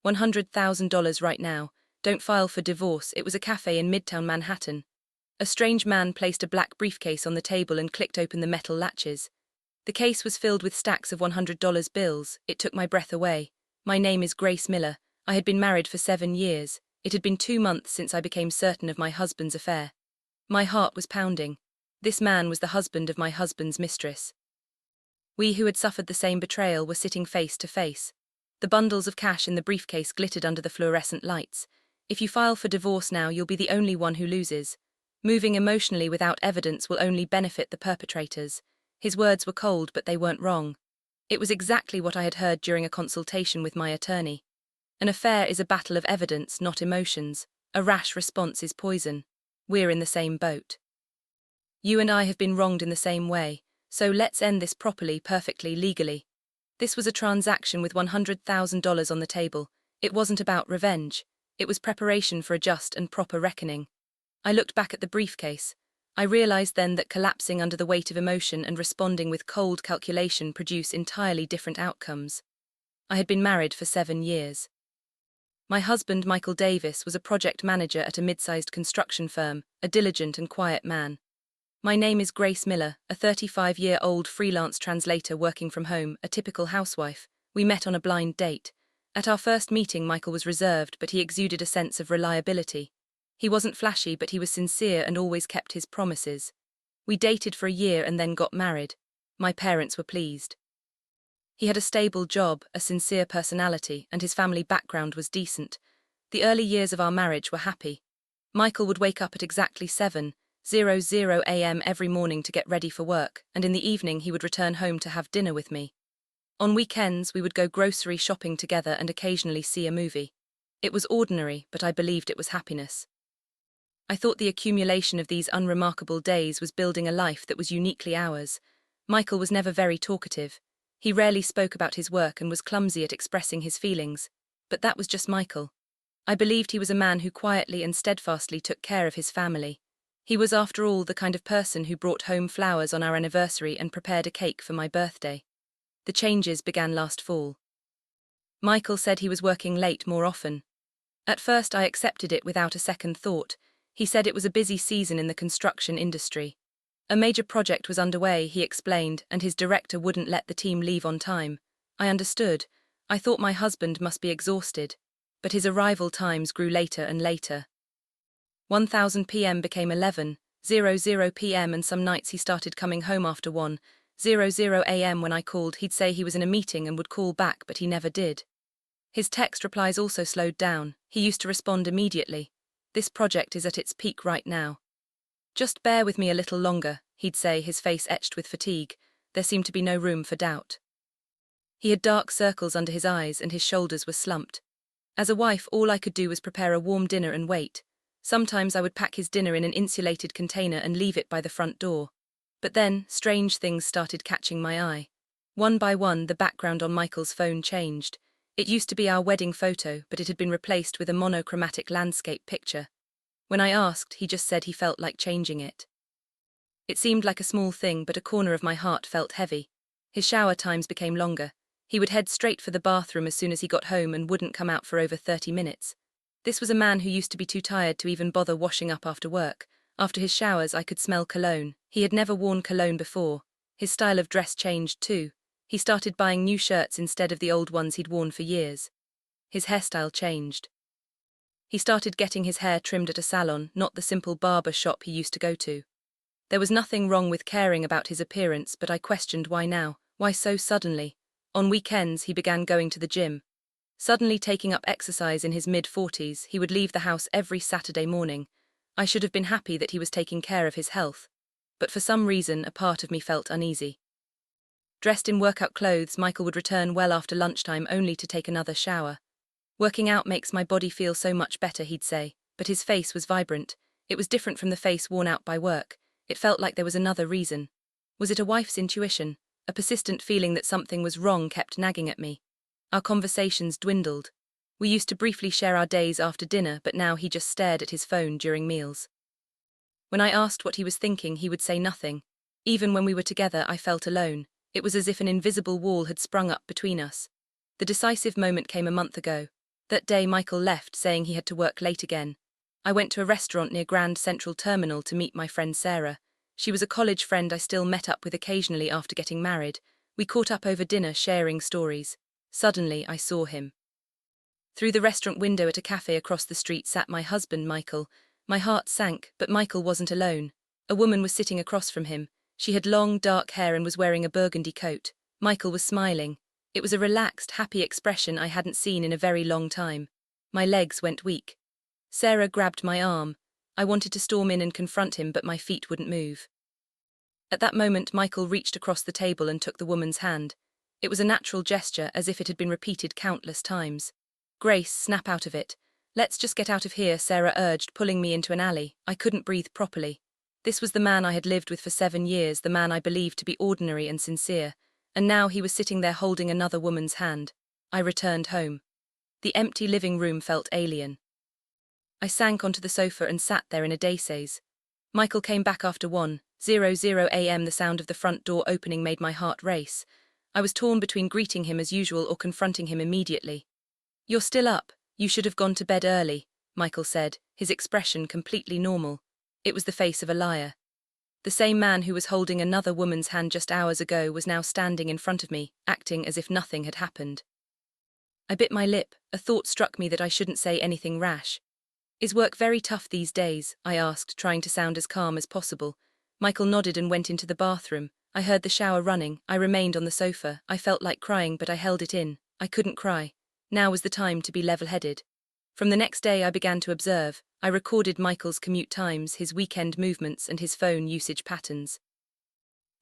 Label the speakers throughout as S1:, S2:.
S1: $100,000 right now. Don't file for divorce. It was a cafe in Midtown Manhattan. A strange man placed a black briefcase on the table and clicked open the metal latches. The case was filled with stacks of $100 bills. It took my breath away. My name is Grace Miller. I had been married for 7 years. It had been 2 months since I became certain of my husband's affair. My heart was pounding. This man was the husband of my husband's mistress. We who had suffered the same betrayal were sitting face to face. The bundles of cash in the briefcase glittered under the fluorescent lights. If you file for divorce now, you'll be the only one who loses. Moving emotionally without evidence will only benefit the perpetrators. His words were cold, but they weren't wrong. It was exactly what I had heard during a consultation with my attorney. An affair is a battle of evidence, not emotions. A rash response is poison. We're in the same boat. You and I have been wronged in the same way, so let's end this properly, perfectly, legally. This was a transaction with $100,000 on the table. It wasn't about revenge. It was preparation for a just and proper reckoning. I looked back at the briefcase. I realized then that collapsing under the weight of emotion and responding with cold calculation produce entirely different outcomes. I had been married for 7 years. My husband, Michael Davis, was a project manager at a mid-sized construction firm, a diligent and quiet man. My name is Grace Miller, a 35-year-old freelance translator working from home, a typical housewife. We met on a blind date. At our first meeting, Michael was reserved, but he exuded a sense of reliability. He wasn't flashy, but he was sincere and always kept his promises. We dated for a year and then got married. My parents were pleased. He had a stable job, a sincere personality, and his family background was decent. The early years of our marriage were happy. Michael would wake up at exactly 7:00 a.m. every morning to get ready for work, and in the evening he would return home to have dinner with me. On weekends we would go grocery shopping together and occasionally see a movie. It was ordinary, but I believed it was happiness. I thought the accumulation of these unremarkable days was building a life that was uniquely ours. Michael was never very talkative. He rarely spoke about his work and was clumsy at expressing his feelings. But that was just Michael. I believed he was a man who quietly and steadfastly took care of his family. He was, after all, the kind of person who brought home flowers on our anniversary and prepared a cake for my birthday. The changes began last fall. Michael said he was working late more often. At first I accepted it without a second thought. He said it was a busy season in the construction industry. A major project was underway, he explained, and his director wouldn't let the team leave on time. I understood. I thought my husband must be exhausted. But his arrival times grew later and later. 1000 p.m. became 11:00 p.m. and some nights he started coming home after 1:00 a.m. When I called, he'd say he was in a meeting and would call back, but he never did. His text replies also slowed down. He used to respond immediately. This project is at its peak right now. Just bear with me a little longer, he'd say, his face etched with fatigue. There seemed to be no room for doubt. He had dark circles under his eyes and his shoulders were slumped. As a wife, all I could do was prepare a warm dinner and wait. Sometimes I would pack his dinner in an insulated container and leave it by the front door. But then, strange things started catching my eye. One by one, the background on Michael's phone changed. It used to be our wedding photo, but it had been replaced with a monochromatic landscape picture. When I asked, he just said he felt like changing it. It seemed like a small thing, but a corner of my heart felt heavy. His shower times became longer. He would head straight for the bathroom as soon as he got home and wouldn't come out for over 30 minutes. This was a man who used to be too tired to even bother washing up after work. After his showers, I could smell cologne. He had never worn cologne before. His style of dress changed too. He started buying new shirts instead of the old ones he'd worn for years. His hairstyle changed. He started getting his hair trimmed at a salon, not the simple barber shop he used to go to. There was nothing wrong with caring about his appearance, but I questioned why now, why so suddenly. On weekends, he began going to the gym. Suddenly taking up exercise in his mid-40s, he would leave the house every Saturday morning. I should have been happy that he was taking care of his health. But for some reason, a part of me felt uneasy. Dressed in workout clothes, Michael would return well after lunchtime only to take another shower. Working out makes my body feel so much better, he'd say, but his face was vibrant. It was different from the face worn out by work. It felt like there was another reason. Was it a wife's intuition? A persistent feeling that something was wrong kept nagging at me. Our conversations dwindled. We used to briefly share our days after dinner, but now he just stared at his phone during meals. When I asked what he was thinking, he would say nothing. Even when we were together, I felt alone. It was as if an invisible wall had sprung up between us. The decisive moment came a month ago. That day Michael left, saying he had to work late again. I went to a restaurant near Grand Central Terminal to meet my friend Sarah. She was a college friend I still met up with occasionally after getting married. We caught up over dinner, sharing stories. Suddenly, I saw him. Through the restaurant window at a café across the street sat my husband, Michael. My heart sank, but Michael wasn't alone. A woman was sitting across from him. She had long, dark hair and was wearing a burgundy coat. Michael was smiling. It was a relaxed, happy expression I hadn't seen in a very long time. My legs went weak. Sarah grabbed my arm. I wanted to storm in and confront him, but my feet wouldn't move. At that moment, Michael reached across the table and took the woman's hand. It was a natural gesture, as if it had been repeated countless times. "Grace, snap out of it. Let's just get out of here," Sarah urged, pulling me into an alley. I couldn't breathe properly. This was the man I had lived with for 7 years, the man I believed to be ordinary and sincere, and now he was sitting there holding another woman's hand. I returned home. The empty living room felt alien. I sank onto the sofa and sat there in a daze. Michael came back after 1:00 a.m. The sound of the front door opening made my heart race. I was torn between greeting him as usual or confronting him immediately. "You're still up. You should have gone to bed early," Michael said, his expression completely normal. It was the face of a liar. The same man who was holding another woman's hand just hours ago was now standing in front of me, acting as if nothing had happened. I bit my lip. A thought struck me that I shouldn't say anything rash. "Is work very tough these days?" I asked, trying to sound as calm as possible. Michael nodded and went into the bathroom. I heard the shower running. I remained on the sofa. I felt like crying, but I held it in. I couldn't cry. Now was the time to be level-headed. From the next day I began to observe. I recorded Michael's commute times, his weekend movements, and his phone usage patterns.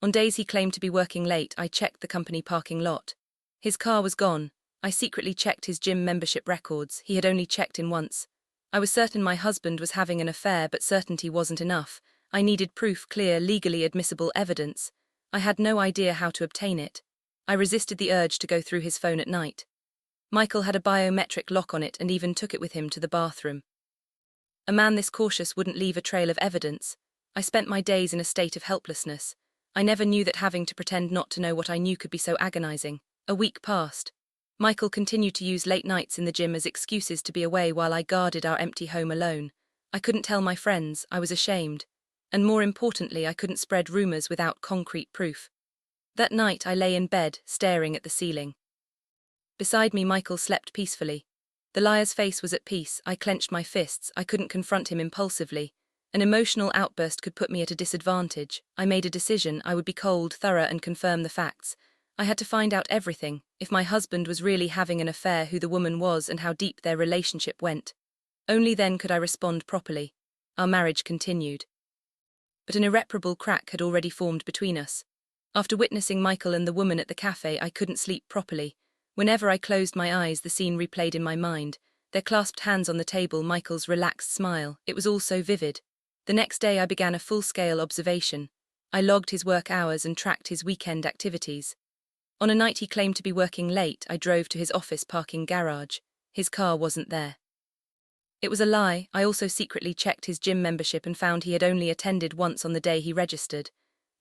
S1: On days he claimed to be working late, I checked the company parking lot. His car was gone. I secretly checked his gym membership records. He had only checked in once. I was certain my husband was having an affair, but certainty wasn't enough. I needed proof, clear, legally admissible evidence. I had no idea how to obtain it. I resisted the urge to go through his phone at night. Michael had a biometric lock on it and even took it with him to the bathroom. A man this cautious wouldn't leave a trail of evidence. I spent my days in a state of helplessness. I never knew that having to pretend not to know what I knew could be so agonizing. A week passed. Michael continued to use late nights in the gym as excuses to be away while I guarded our empty home alone. I couldn't tell my friends. I was ashamed. And more importantly, I couldn't spread rumors without concrete proof. That night I lay in bed, staring at the ceiling. Beside me, Michael slept peacefully. The liar's face was at peace. I clenched my fists. I couldn't confront him impulsively. An emotional outburst could put me at a disadvantage. I made a decision. I would be cold, thorough, and confirm the facts. I had to find out everything. If my husband was really having an affair, who the woman was, and how deep their relationship went. Only then could I respond properly. Our marriage continued. But an irreparable crack had already formed between us. After witnessing Michael and the woman at the cafe, I couldn't sleep properly. Whenever I closed my eyes, the scene replayed in my mind. Their clasped hands on the table, Michael's relaxed smile. It was all so vivid. The next day I began a full-scale observation. I logged his work hours and tracked his weekend activities. On a night he claimed to be working late, I drove to his office parking garage. His car wasn't there. It was a lie. I also secretly checked his gym membership and found he had only attended once on the day he registered.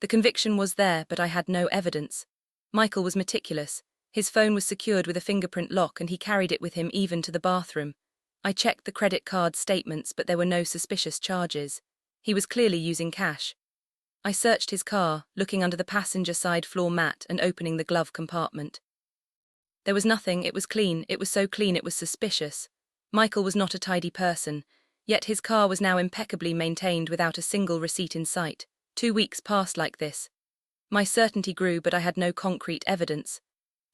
S1: The conviction was there, but I had no evidence. Michael was meticulous. His phone was secured with a fingerprint lock and he carried it with him even to the bathroom. I checked the credit card statements, but there were no suspicious charges. He was clearly using cash. I searched his car, looking under the passenger side floor mat and opening the glove compartment. There was nothing. It was clean. It was so clean it was suspicious. Michael was not a tidy person, yet his car was now impeccably maintained without a single receipt in sight. 2 weeks passed like this. My certainty grew, but I had no concrete evidence.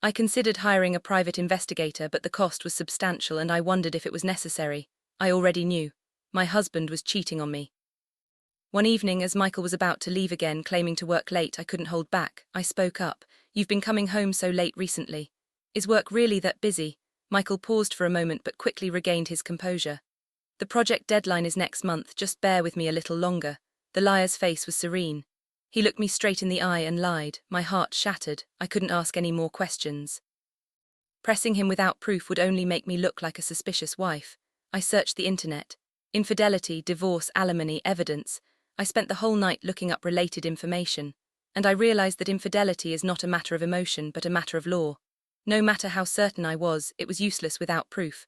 S1: I considered hiring a private investigator, but the cost was substantial and I wondered if it was necessary. I already knew. My husband was cheating on me. One evening, as Michael was about to leave again, claiming to work late, I couldn't hold back. I spoke up. "You've been coming home so late recently. Is work really that busy?" Michael paused for a moment but quickly regained his composure. "The project deadline is next month, just bear with me a little longer." The liar's face was serene. He looked me straight in the eye and lied. My heart shattered. I couldn't ask any more questions. Pressing him without proof would only make me look like a suspicious wife. I searched the internet. Infidelity, divorce, alimony, evidence. I spent the whole night looking up related information. And I realized that infidelity is not a matter of emotion but a matter of law. No matter how certain I was, it was useless without proof.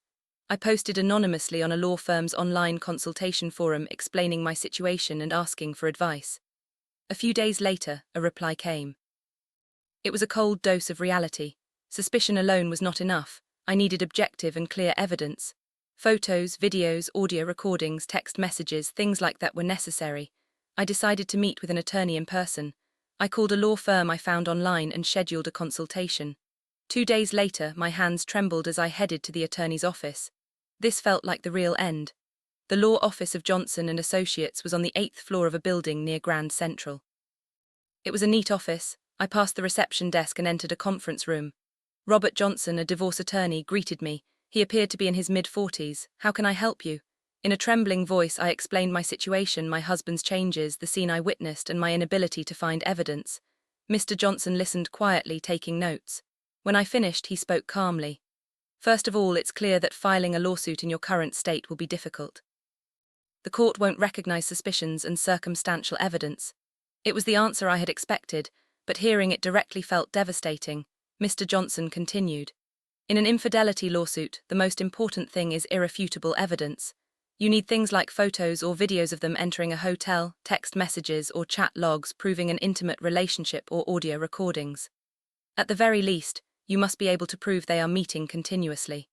S1: I posted anonymously on a law firm's online consultation forum explaining my situation and asking for advice. A few days later, a reply came. It was a cold dose of reality. Suspicion alone was not enough. I needed objective and clear evidence. Photos, videos, audio recordings, text messages, things like that were necessary. I decided to meet with an attorney in person. I called a law firm I found online and scheduled a consultation. 2 days later, my hands trembled as I headed to the attorney's office. This felt like the real end. The law office of Johnson and Associates was on the 8th floor of a building near Grand Central. It was a neat office. I passed the reception desk and entered a conference room. Robert Johnson, a divorce attorney, greeted me. He appeared to be in his mid-40s. "How can I help you?" In a trembling voice, I explained my situation, my husband's changes, the scene I witnessed, and my inability to find evidence. Mr. Johnson listened quietly, taking notes. When I finished, he spoke calmly. "First of all, it's clear that filing a lawsuit in your current state will be difficult. The court won't recognize suspicions and circumstantial evidence." It was the answer I had expected, but hearing it directly felt devastating. Mr. Johnson continued. "In an infidelity lawsuit, the most important thing is irrefutable evidence. You need things like photos or videos of them entering a hotel, text messages or chat logs proving an intimate relationship or audio recordings. At the very least, you must be able to prove they are meeting continuously."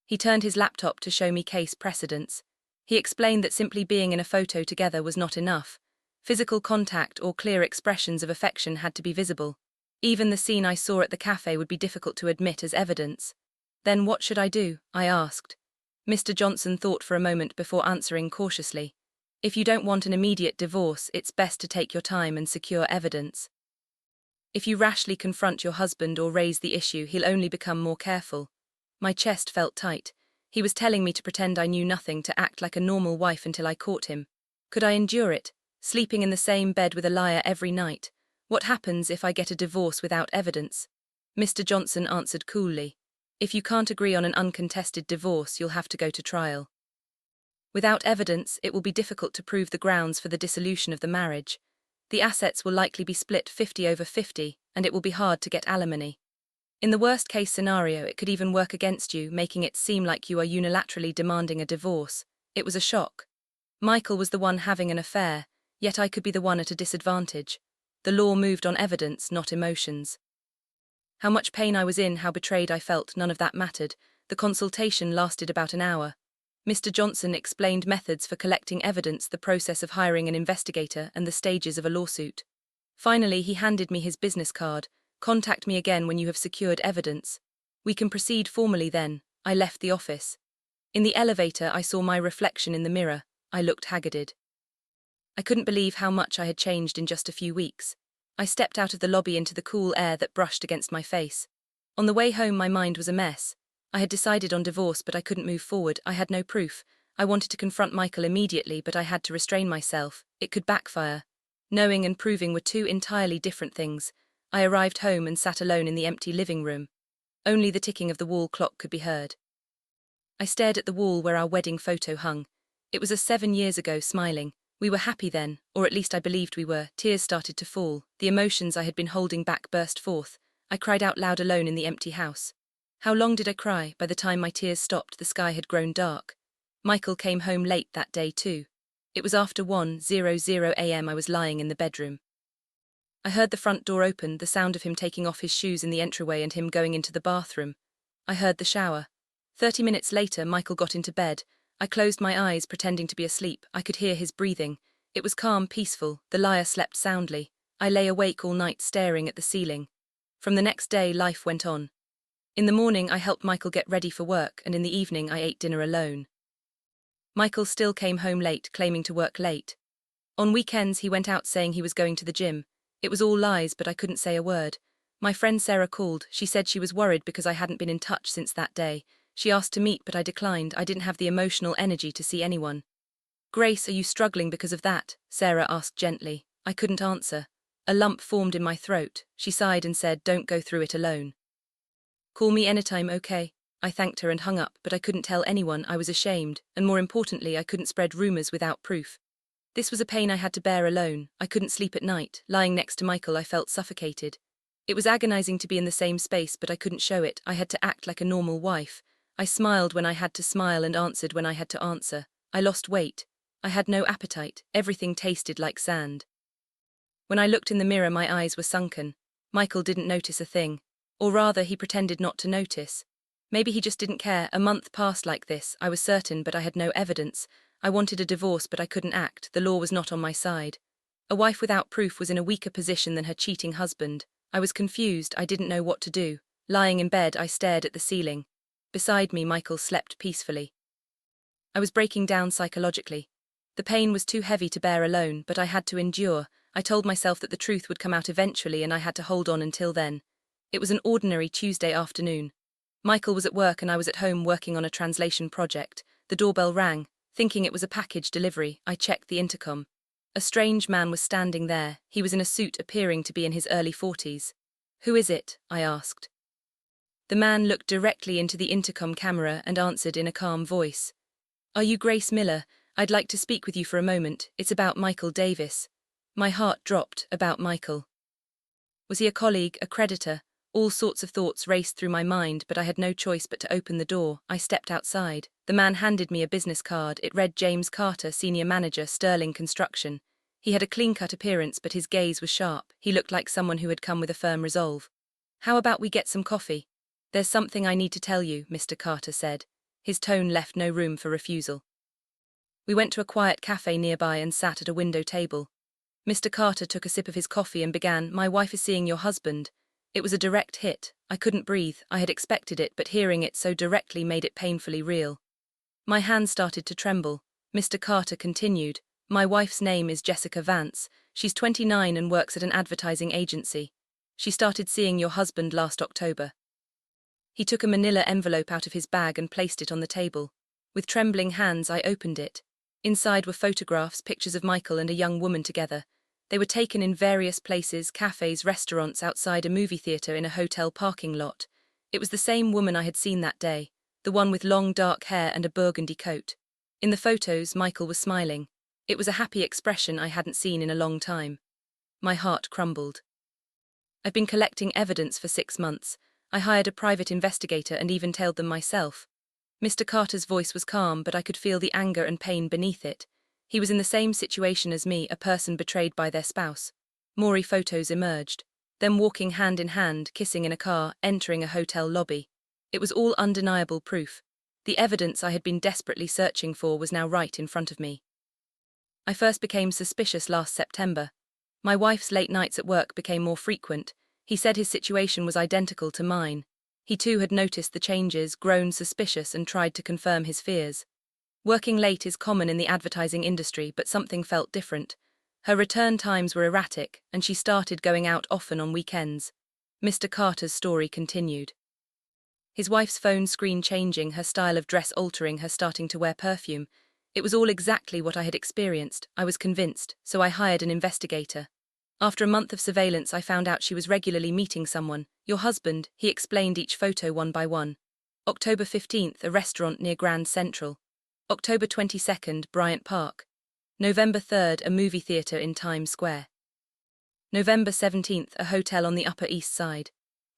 S1: He turned his laptop to show me case precedents. He explained that simply being in a photo together was not enough. Physical contact or clear expressions of affection had to be visible. Even the scene I saw at the café would be difficult to admit as evidence. "Then what should I do?" I asked. Mr. Johnson thought for a moment before answering cautiously. "If you don't want an immediate divorce, it's best to take your time and secure evidence. If you rashly confront your husband or raise the issue, he'll only become more careful." My chest felt tight. He was telling me to pretend I knew nothing, to act like a normal wife until I caught him. Could I endure it? Sleeping in the same bed with a liar every night? What happens if I get a divorce without evidence? Mr. Johnson answered coolly. "If you can't agree on an uncontested divorce, you'll have to go to trial. Without evidence, it will be difficult to prove the grounds for the dissolution of the marriage. The assets will likely be split 50-50, and it will be hard to get alimony. In the worst-case scenario, it could even work against you, making it seem like you are unilaterally demanding a divorce." It was a shock. Michael was the one having an affair, yet I could be the one at a disadvantage. The law moved on evidence, not emotions. How much pain I was in, how betrayed I felt, none of that mattered. The consultation lasted about an hour. Mr. Johnson explained methods for collecting evidence, the process of hiring an investigator, and the stages of a lawsuit. Finally, he handed me his business card. "Contact me again when you have secured evidence. We can proceed formally then." I left the office. In the elevator, I saw my reflection in the mirror. I looked haggarded. I couldn't believe how much I had changed in just a few weeks. I stepped out of the lobby into the cool air that brushed against my face. On the way home, my mind was a mess. I had decided on divorce, but I couldn't move forward. I had no proof. I wanted to confront Michael immediately, but I had to restrain myself. It could backfire. Knowing and proving were two entirely different things. I arrived home and sat alone in the empty living room. Only the ticking of the wall clock could be heard. I stared at the wall where our wedding photo hung. It was us 7 years ago, smiling. We were happy then, or at least I believed we were. Tears started to fall. The emotions I had been holding back burst forth. I cried out loud alone in the empty house. How long did I cry? By the time my tears stopped, the sky had grown dark. Michael came home late that day too. It was after 1:00 a.m. I was lying in the bedroom. I heard the front door open, the sound of him taking off his shoes in the entryway and him going into the bathroom. I heard the shower. 30 minutes later, Michael got into bed. I closed my eyes, pretending to be asleep. I could hear his breathing. It was calm, peaceful. The liar slept soundly. I lay awake all night staring at the ceiling. From the next day, life went on. In the morning, I helped Michael get ready for work, and in the evening, I ate dinner alone. Michael still came home late, claiming to work late. On weekends, he went out saying he was going to the gym. It was all lies, but I couldn't say a word. My friend Sarah called. She said she was worried because I hadn't been in touch since that day. She asked to meet, but I declined. I didn't have the emotional energy to see anyone. "Grace, are you struggling because of that?" Sarah asked gently. I couldn't answer. A lump formed in my throat. She sighed and said, "Don't go through it alone. Call me anytime, okay?" I thanked her and hung up, but I couldn't tell anyone. I was ashamed, and more importantly, I couldn't spread rumors without proof. This was a pain I had to bear alone. I couldn't sleep at night. Lying next to Michael, I felt suffocated. It was agonizing to be in the same space, but I couldn't show it. I had to act like a normal wife. I smiled when I had to smile and answered when I had to answer. I lost weight. I had no appetite. Everything tasted like sand. When I looked in the mirror, my eyes were sunken. Michael didn't notice a thing. Or rather, he pretended not to notice. Maybe he just didn't care. A month passed like this, I was certain, but I had no evidence. I wanted a divorce, but I couldn't act. The law was not on my side. A wife without proof was in a weaker position than her cheating husband. I was confused. I didn't know what to do. Lying in bed, I stared at the ceiling. Beside me, Michael slept peacefully. I was breaking down psychologically. The pain was too heavy to bear alone, but I had to endure. I told myself that the truth would come out eventually and I had to hold on until then. It was an ordinary Tuesday afternoon. Michael was at work and I was at home working on a translation project. The doorbell rang. Thinking it was a package delivery, I checked the intercom. A strange man was standing there. He was in a suit appearing to be in his early 40s. "Who is it?" I asked. The man looked directly into the intercom camera and answered in a calm voice. "Are you Grace Miller? I'd like to speak with you for a moment. It's about Michael Davis." My heart dropped. About Michael. Was he a colleague, a creditor? All sorts of thoughts raced through my mind, but I had no choice but to open the door. I stepped outside. The man handed me a business card. It read James Carter, Senior Manager, Sterling Construction. He had a clean-cut appearance, but his gaze was sharp. He looked like someone who had come with a firm resolve. "How about we get some coffee?" "There's something I need to tell you," Mr. Carter said. His tone left no room for refusal. We went to a quiet cafe nearby and sat at a window table. Mr. Carter took a sip of his coffee and began, "My wife is seeing your husband." It was a direct hit. I couldn't breathe. I had expected it, but hearing it so directly made it painfully real. My hand started to tremble. Mr. Carter continued, "My wife's name is Jessica Vance. She's 29 and works at an advertising agency. She started seeing your husband last October." He took a manila envelope out of his bag and placed it on the table. With trembling hands, I opened it. Inside were photographs, pictures of Michael and a young woman together. They were taken in various places, cafes, restaurants, outside a movie theater, in a hotel parking lot. It was the same woman I had seen that day, the one with long dark hair and a burgundy coat. In the photos, Michael was smiling. It was a happy expression I hadn't seen in a long time. My heart crumbled. "I've been collecting evidence for 6 months. I hired a private investigator and even tailed them myself." Mr. Carter's voice was calm, but I could feel the anger and pain beneath it. He was in the same situation as me, a person betrayed by their spouse. More photos emerged. Them walking hand in hand, kissing in a car, entering a hotel lobby. It was all undeniable proof. The evidence I had been desperately searching for was now right in front of me. I first became suspicious last September. My wife's late nights at work became more frequent. He said his situation was identical to mine. He too had noticed the changes, grown suspicious, and tried to confirm his fears. Working late is common in the advertising industry, but something felt different. Her return times were erratic, and she started going out often on weekends. Mr. Carter's story continued. His wife's phone screen changing, her style of dress altering, her starting to wear perfume. It was all exactly what I had experienced. I was convinced, so I hired an investigator. After a month of surveillance, I found out she was regularly meeting someone. "Your husband," he explained each photo one by one. October 15th, a restaurant near Grand Central. October 22nd, Bryant Park. November 3rd, a movie theater in Times Square. November 17th, a hotel on the Upper East Side.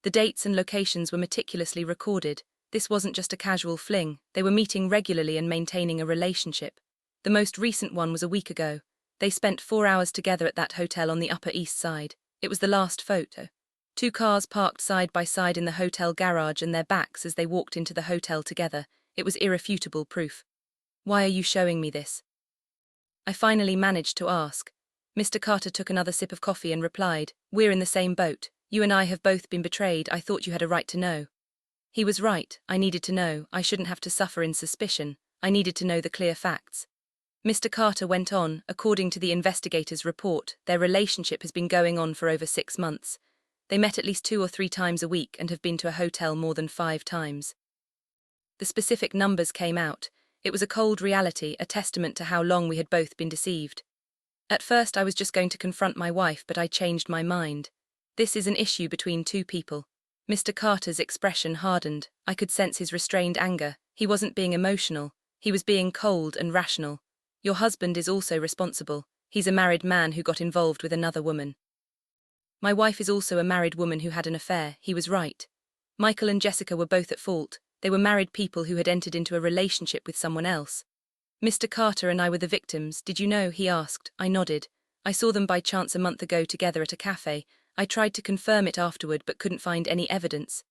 S1: The dates and locations were meticulously recorded. This wasn't just a casual fling. They were meeting regularly and maintaining a relationship. The most recent one was a week ago. They spent 4 hours together at that hotel on the Upper East Side. It was the last photo. 2 cars parked side by side in the hotel garage and their backs as they walked into the hotel together. It was irrefutable proof. "Why are you showing me this?" I finally managed to ask. Mr. Carter took another sip of coffee and replied, "We're in the same boat. You and I have both been betrayed. I thought you had a right to know." He was right. I needed to know. I shouldn't have to suffer in suspicion. I needed to know the clear facts. Mr. Carter went on, "According to the investigator's report, their relationship has been going on for over 6 months. They met at least 2 or 3 times a week and have been to a hotel more than 5 times. The specific numbers came out. It was a cold reality, a testament to how long we had both been deceived. At first I was just going to confront my wife, but I changed my mind. This is an issue between 2 people. Mr. Carter's expression hardened. I could sense his restrained anger. He wasn't being emotional. He was being cold and rational. "Your husband is also responsible. He's a married man who got involved with another woman." "My wife is also a married woman who had an affair." He was right. Michael and Jessica were both at fault. They were married people who had entered into a relationship with someone else. Mr. Carter and I were the victims, did you know? He asked. I nodded. I saw them by chance a month ago together at a café. I tried to confirm it afterward but couldn't find any evidence.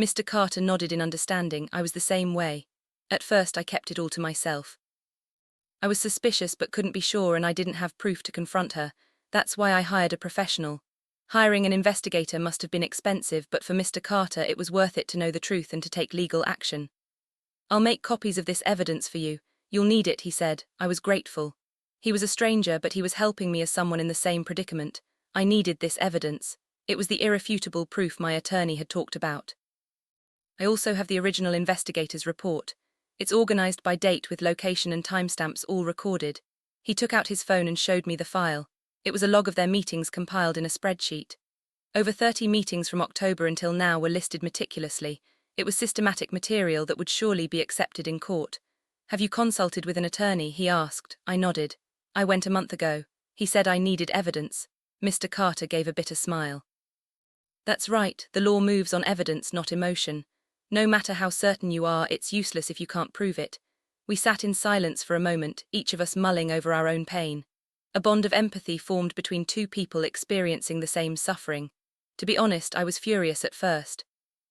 S1: Mr. Carter nodded in understanding. I was the same way. At first I kept it all to myself. I was suspicious but couldn't be sure, and I didn't have proof to confront her. That's why I hired a professional. Hiring an investigator must have been expensive, but for Mr. Carter it was worth it to know the truth and to take legal action. I'll make copies of this evidence for you. You'll need it, he said. I was grateful. He was a stranger, but he was helping me as someone in the same predicament. I needed this evidence. It was the irrefutable proof my attorney had talked about. I also have the original investigator's report. It's organized by date with location and timestamps all recorded. He took out his phone and showed me the file. It was a log of their meetings compiled in a spreadsheet. Over 30 meetings from October until now were listed meticulously. It was systematic material that would surely be accepted in court. Have you consulted with an attorney? He asked. I nodded. I went a month ago. He said I needed evidence. Mr. Carter gave a bitter smile. That's right, the law moves on evidence, not emotion. No matter how certain you are, it's useless if you can't prove it. We sat in silence for a moment, each of us mulling over our own pain. A bond of empathy formed between two people experiencing the same suffering. To be honest, I was furious at first.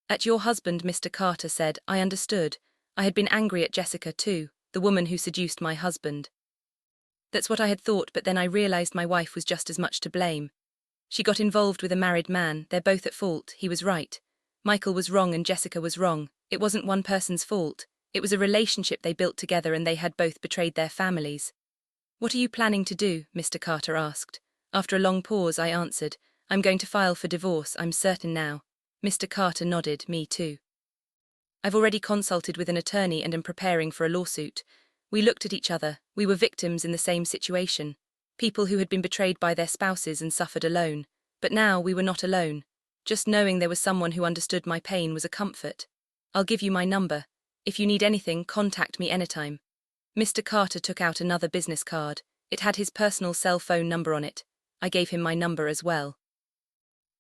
S1: At your husband, Mr. Carter said. I understood. I had been angry at Jessica too, the woman who seduced my husband. That's what I had thought, but then I realized my wife was just as much to blame. She got involved with a married man. They're both at fault. He was right. Michael was wrong and Jessica was wrong. It wasn't one person's fault. It was a relationship they built together, and they had both betrayed their families. What are you planning to do? Mr. Carter asked. After a long pause, I answered. I'm going to file for divorce, I'm certain now. Mr. Carter nodded. Me too. I've already consulted with an attorney and am preparing for a lawsuit. We looked at each other. We were victims in the same situation. People who had been betrayed by their spouses and suffered alone. But now we were not alone. Just knowing there was someone who understood my pain was a comfort. I'll give you my number. If you need anything, contact me anytime. Mr. Carter took out another business card. It had his personal cell phone number on it. I gave him my number as well.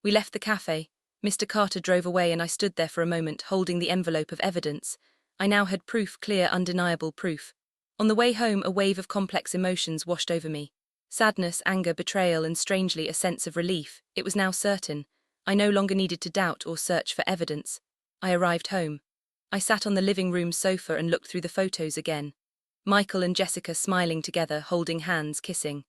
S1: We left the cafe. Mr. Carter drove away and I stood there for a moment, holding the envelope of evidence. I now had proof, clear, undeniable proof. On the way home, a wave of complex emotions washed over me. Sadness, anger, betrayal, and strangely a sense of relief. It was now certain. I no longer needed to doubt or search for evidence. I arrived home. I sat on the living room sofa and looked through the photos again. Michael and Jessica smiling together, holding hands, kissing.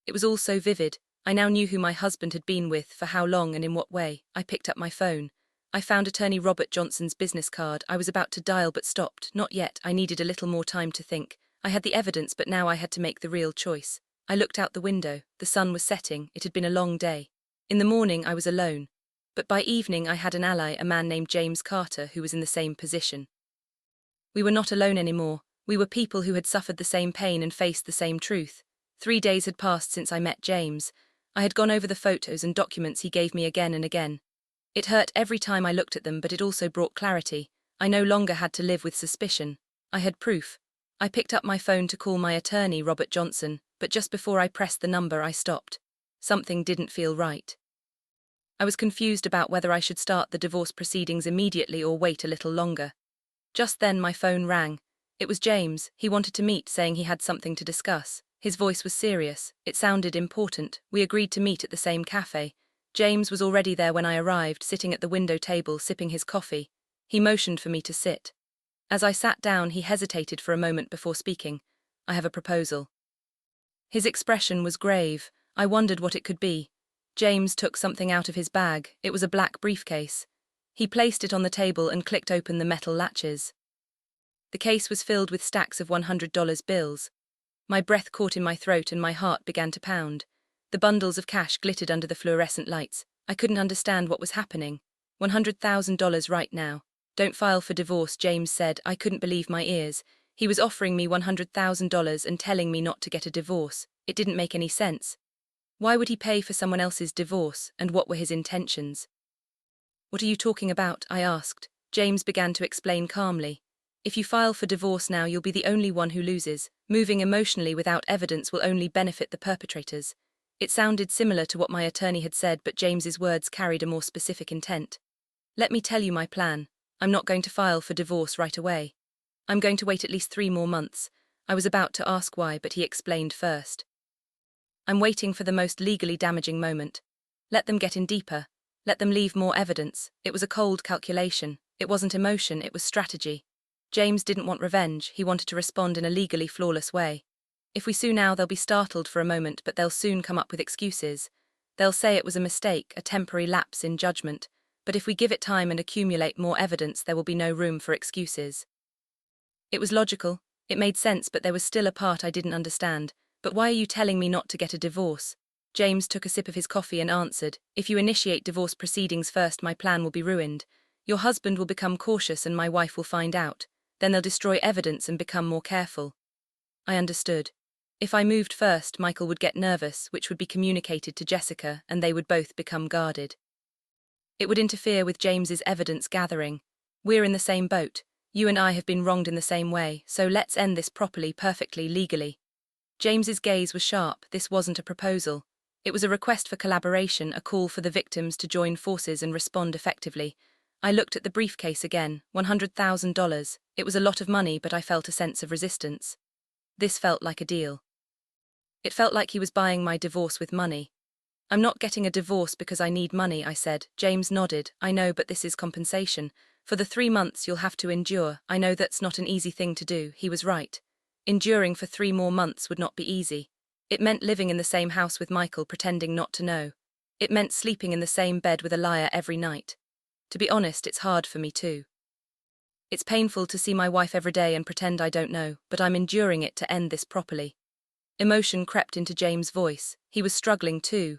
S1: It was all so vivid. I now knew who my husband had been with, for how long and in what way. I picked up my phone. I found attorney Robert Johnson's business card. I was about to dial but stopped. Not yet. I needed a little more time to think. I had the evidence, but now I had to make the real choice. I looked out the window. The sun was setting. It had been a long day. In the morning I was alone. But by evening I had an ally, a man named James Carter, who was in the same position. We were not alone anymore. We were people who had suffered the same pain and faced the same truth. 3 days had passed since I met James. I had gone over the photos and documents he gave me again and again. It hurt every time I looked at them, but it also brought clarity. I no longer had to live with suspicion. I had proof. I picked up my phone to call my attorney, Robert Johnson, but just before I pressed the number, I stopped. Something didn't feel right. I was confused about whether I should start the divorce proceedings immediately or wait a little longer. Just then my phone rang. It was James. He wanted to meet, saying he had something to discuss. His voice was serious. It sounded important. We agreed to meet at the same cafe. James was already there when I arrived, sitting at the window table, sipping his coffee. He motioned for me to sit. As I sat down, he hesitated for a moment before speaking. I have a proposal. His expression was grave. I wondered what it could be. James took something out of his bag. It was a black briefcase. He placed it on the table and clicked open the metal latches. The case was filled with stacks of $100 bills. My breath caught in my throat and my heart began to pound. The bundles of cash glittered under the fluorescent lights. I couldn't understand what was happening. $100,000 right now. Don't file for divorce, James said. I couldn't believe my ears. He was offering me $100,000 and telling me not to get a divorce. It didn't make any sense. Why would he pay for someone else's divorce, and what were his intentions? What are you talking about? I asked. James began to explain calmly. If you file for divorce now, you'll be the only one who loses. Moving emotionally without evidence will only benefit the perpetrators. It sounded similar to what my attorney had said, but James's words carried a more specific intent. Let me tell you my plan. I'm not going to file for divorce right away. I'm going to wait at least 3 more months. I was about to ask why, but he explained first. I'm waiting for the most legally damaging moment. Let them get in deeper. Let them leave more evidence. It was a cold calculation. It wasn't emotion, it was strategy. James didn't want revenge, he wanted to respond in a legally flawless way. If we sue now, they'll be startled for a moment, but they'll soon come up with excuses. They'll say it was a mistake, a temporary lapse in judgment. But if we give it time and accumulate more evidence, there will be no room for excuses. It was logical. It made sense, but there was still a part I didn't understand. But why are you telling me not to get a divorce? James took a sip of his coffee and answered, if you initiate divorce proceedings first, my plan will be ruined. Your husband will become cautious and my wife will find out. Then they'll destroy evidence and become more careful. I understood. If I moved first, Michael would get nervous, which would be communicated to Jessica, and they would both become guarded. It would interfere with James's evidence gathering. We're in the same boat. You and I have been wronged in the same way, so let's end this properly, perfectly, legally. James's gaze was sharp. This wasn't a proposal. It was a request for collaboration, a call for the victims to join forces and respond effectively. I looked at the briefcase again, $100,000. It was a lot of money, but I felt a sense of resistance. This felt like a deal. It felt like he was buying my divorce with money. I'm not getting a divorce because I need money, I said. James nodded. I know, but this is compensation. For the 3 months you'll have to endure. I know that's not an easy thing to do. He was right. Enduring for 3 more months would not be easy. It meant living in the same house with Michael, pretending not to know. It meant sleeping in the same bed with a liar every night. To be honest, it's hard for me too. It's painful to see my wife every day and pretend I don't know, but I'm enduring it to end this properly. Emotion crept into James' voice. He was struggling too.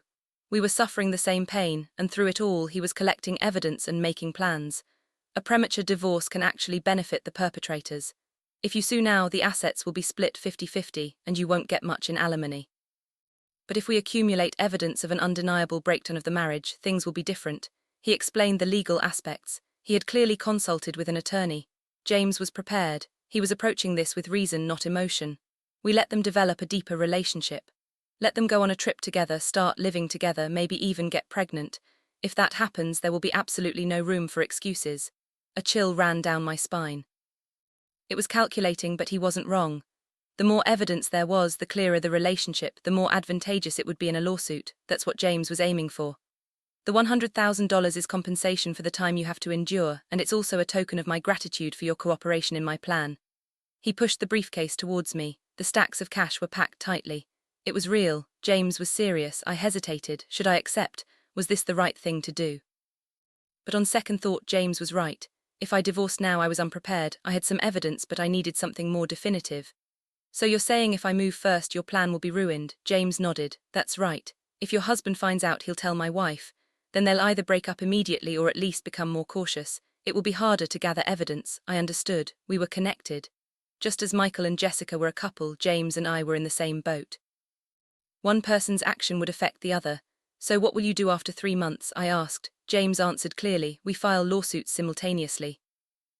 S1: We were suffering the same pain, and through it all he was collecting evidence and making plans. A premature divorce can actually benefit the perpetrators. If you sue now, the assets will be split 50-50, and you won't get much in alimony. But if we accumulate evidence of an undeniable breakdown of the marriage, things will be different. He explained the legal aspects. He had clearly consulted with an attorney. James was prepared. He was approaching this with reason, not emotion. We let them develop a deeper relationship. Let them go on a trip together, start living together, maybe even get pregnant. If that happens, there will be absolutely no room for excuses. A chill ran down my spine. It was calculating, but he wasn't wrong. The more evidence there was, the clearer the relationship, the more advantageous it would be in a lawsuit. That's what James was aiming for. The $100,000 is compensation for the time you have to endure, and it's also a token of my gratitude for your cooperation in my plan. He pushed the briefcase towards me. The stacks of cash were packed tightly. It was real. James was serious. I hesitated. Should I accept? Was this the right thing to do? But on second thought, James was right. If I divorced now, I was unprepared. I had some evidence, but I needed something more definitive. So you're saying if I move first, your plan will be ruined? James nodded. That's right. If your husband finds out, he'll tell my wife. Then they'll either break up immediately or at least become more cautious. It will be harder to gather evidence. I understood. We were connected. Just as Michael and Jessica were a couple, James and I were in the same boat. One person's action would affect the other. So what will you do after 3 months? I asked. James answered clearly. We file lawsuits simultaneously.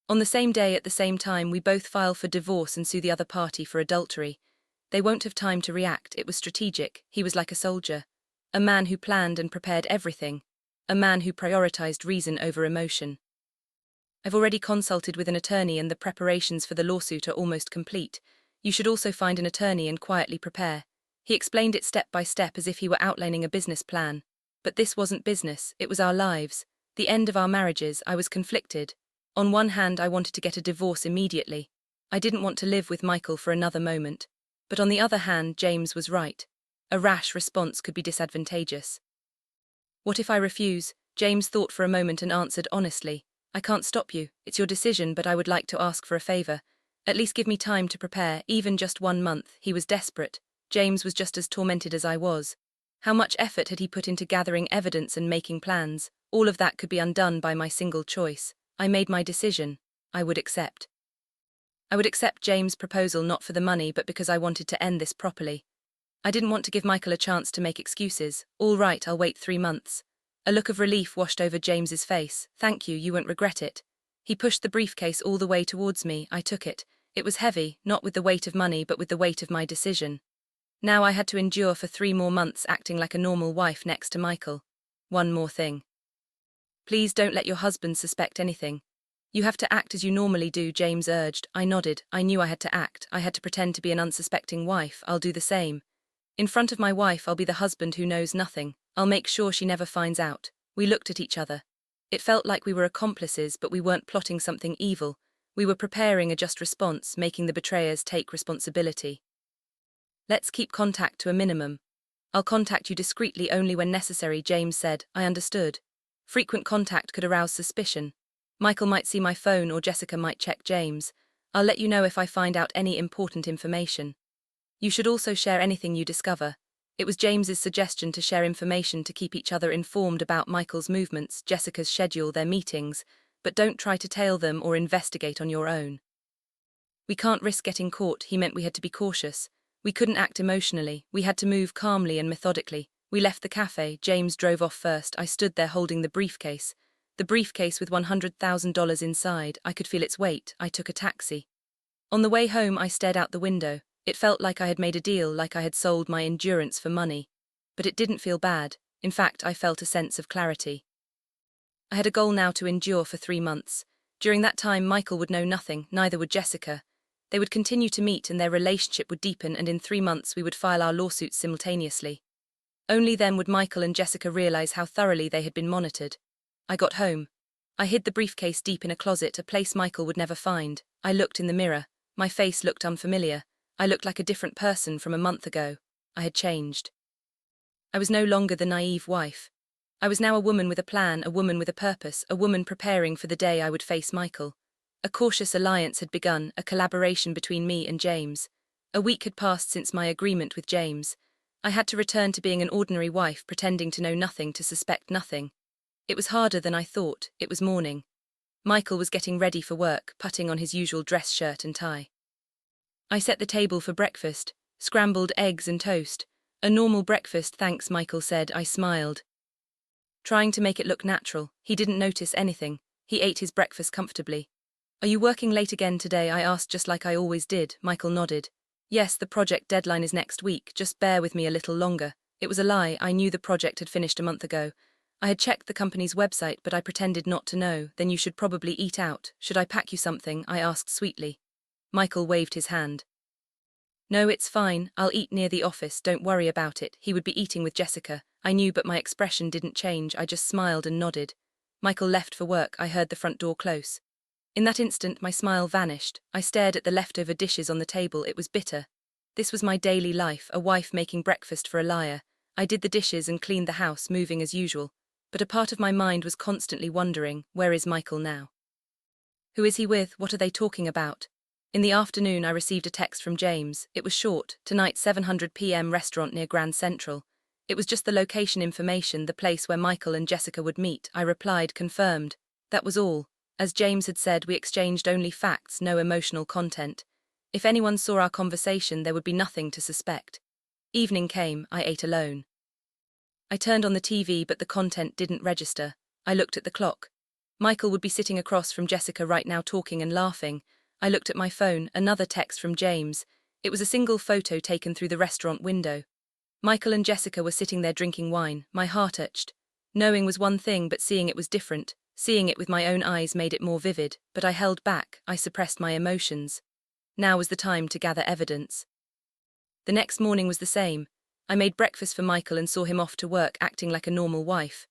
S1: On the same day, at the same time, we both file for divorce and sue the other party for adultery. They won't have time to react. It was strategic. He was like a soldier. A man who planned and prepared everything. A man who prioritized reason over emotion. I've already consulted with an attorney and the preparations for the lawsuit are almost complete. You should also find an attorney and quietly prepare. He explained it step by step as if he were outlining a business plan. But this wasn't business, it was our lives. The end of our marriages. I was conflicted. On one hand, I wanted to get a divorce immediately. I didn't want to live with Michael for another moment. But on the other hand, James was right. A rash response could be disadvantageous. What if I refuse? James thought for a moment and answered honestly. I can't stop you. It's your decision, but I would like to ask for a favor. At least give me time to prepare, even just 1 month. He was desperate. James was just as tormented as I was. How much effort had he put into gathering evidence and making plans? All of that could be undone by my single choice. I made my decision. I would accept. I would accept James' proposal not for the money, but because I wanted to end this properly. I didn't want to give Michael a chance to make excuses. All right, I'll wait 3 months. A look of relief washed over James's face. Thank you, you won't regret it. He pushed the briefcase all the way towards me. I took it. It was heavy, not with the weight of money, but with the weight of my decision. Now I had to endure for 3 more months acting like a normal wife next to Michael. One more thing. Please don't let your husband suspect anything. You have to act as you normally do, James urged. I nodded. I knew I had to act. I had to pretend to be an unsuspecting wife. I'll do the same. In front of my wife, I'll be the husband who knows nothing. I'll make sure she never finds out. We looked at each other. It felt like we were accomplices, but we weren't plotting something evil. We were preparing a just response, making the betrayers take responsibility. Let's keep contact to a minimum. I'll contact you discreetly only when necessary, James said. I understood. Frequent contact could arouse suspicion. Michael might see my phone or Jessica might check James. I'll let you know if I find out any important information. You should also share anything you discover. It was James's suggestion to share information to keep each other informed about Michael's movements, Jessica's schedule, their meetings, but don't try to tail them or investigate on your own. We can't risk getting caught. He meant we had to be cautious. We couldn't act emotionally. We had to move calmly and methodically. We left the cafe. James drove off first. I stood there holding the briefcase. The briefcase with $100,000 inside. I could feel its weight. I took a taxi. On the way home, I stared out the window. It felt like I had made a deal, like I had sold my endurance for money. But it didn't feel bad. In fact, I felt a sense of clarity. I had a goal now to endure for 3 months. During that time, Michael would know nothing, neither would Jessica. They would continue to meet and their relationship would deepen, and in 3 months we would file our lawsuits simultaneously. Only then would Michael and Jessica realize how thoroughly they had been monitored. I got home. I hid the briefcase deep in a closet, a place Michael would never find. I looked in the mirror. My face looked unfamiliar. I looked like a different person from a month ago. I had changed. I was no longer the naive wife. I was now a woman with a plan, a woman with a purpose, a woman preparing for the day I would face Michael. A cautious alliance had begun, a collaboration between me and James. A week had passed since my agreement with James. I had to return to being an ordinary wife, pretending to know nothing, to suspect nothing. It was harder than I thought. It was morning. Michael was getting ready for work, putting on his usual dress shirt and tie. I set the table for breakfast, scrambled eggs and toast. A normal breakfast, thanks, Michael said. I smiled. Trying to make it look natural. He didn't notice anything. He ate his breakfast comfortably. Are you working late again today? I asked, just like I always did. Michael nodded. Yes, the project deadline is next week. Just bear with me a little longer. It was a lie. I knew the project had finished a month ago. I had checked the company's website, but I pretended not to know. Then you should probably eat out. Should I pack you something? I asked sweetly. Michael waved his hand. No, it's fine. I'll eat near the office. Don't worry about it. He would be eating with Jessica. I knew, but my expression didn't change. I just smiled and nodded. Michael left for work. I heard the front door close. In that instant, my smile vanished. I stared at the leftover dishes on the table. It was bitter. This was my daily life, a wife making breakfast for a liar. I did the dishes and cleaned the house, moving as usual. But a part of my mind was constantly wondering, where is Michael now? Who is he with? What are they talking about? In the afternoon, I received a text from James. It was short. Tonight, 7:00 p.m. restaurant near Grand Central. It was just the location information, the place where Michael and Jessica would meet. I replied, confirmed. That was all. As James had said, we exchanged only facts, no emotional content. If anyone saw our conversation, there would be nothing to suspect. Evening came. I ate alone. I turned on the TV, but the content didn't register. I looked at the clock. Michael would be sitting across from Jessica right now, talking and laughing. I looked at my phone. Another text from James. It was a single photo taken through the restaurant window. Michael and Jessica were sitting there drinking wine. My heart itched. Knowing was one thing, but seeing it was different. Seeing it with my own eyes made it more vivid, but I held back. I suppressed my emotions. Now was the time to gather evidence. The next morning was the same. I made breakfast for Michael and saw him off to work, acting like a normal wife.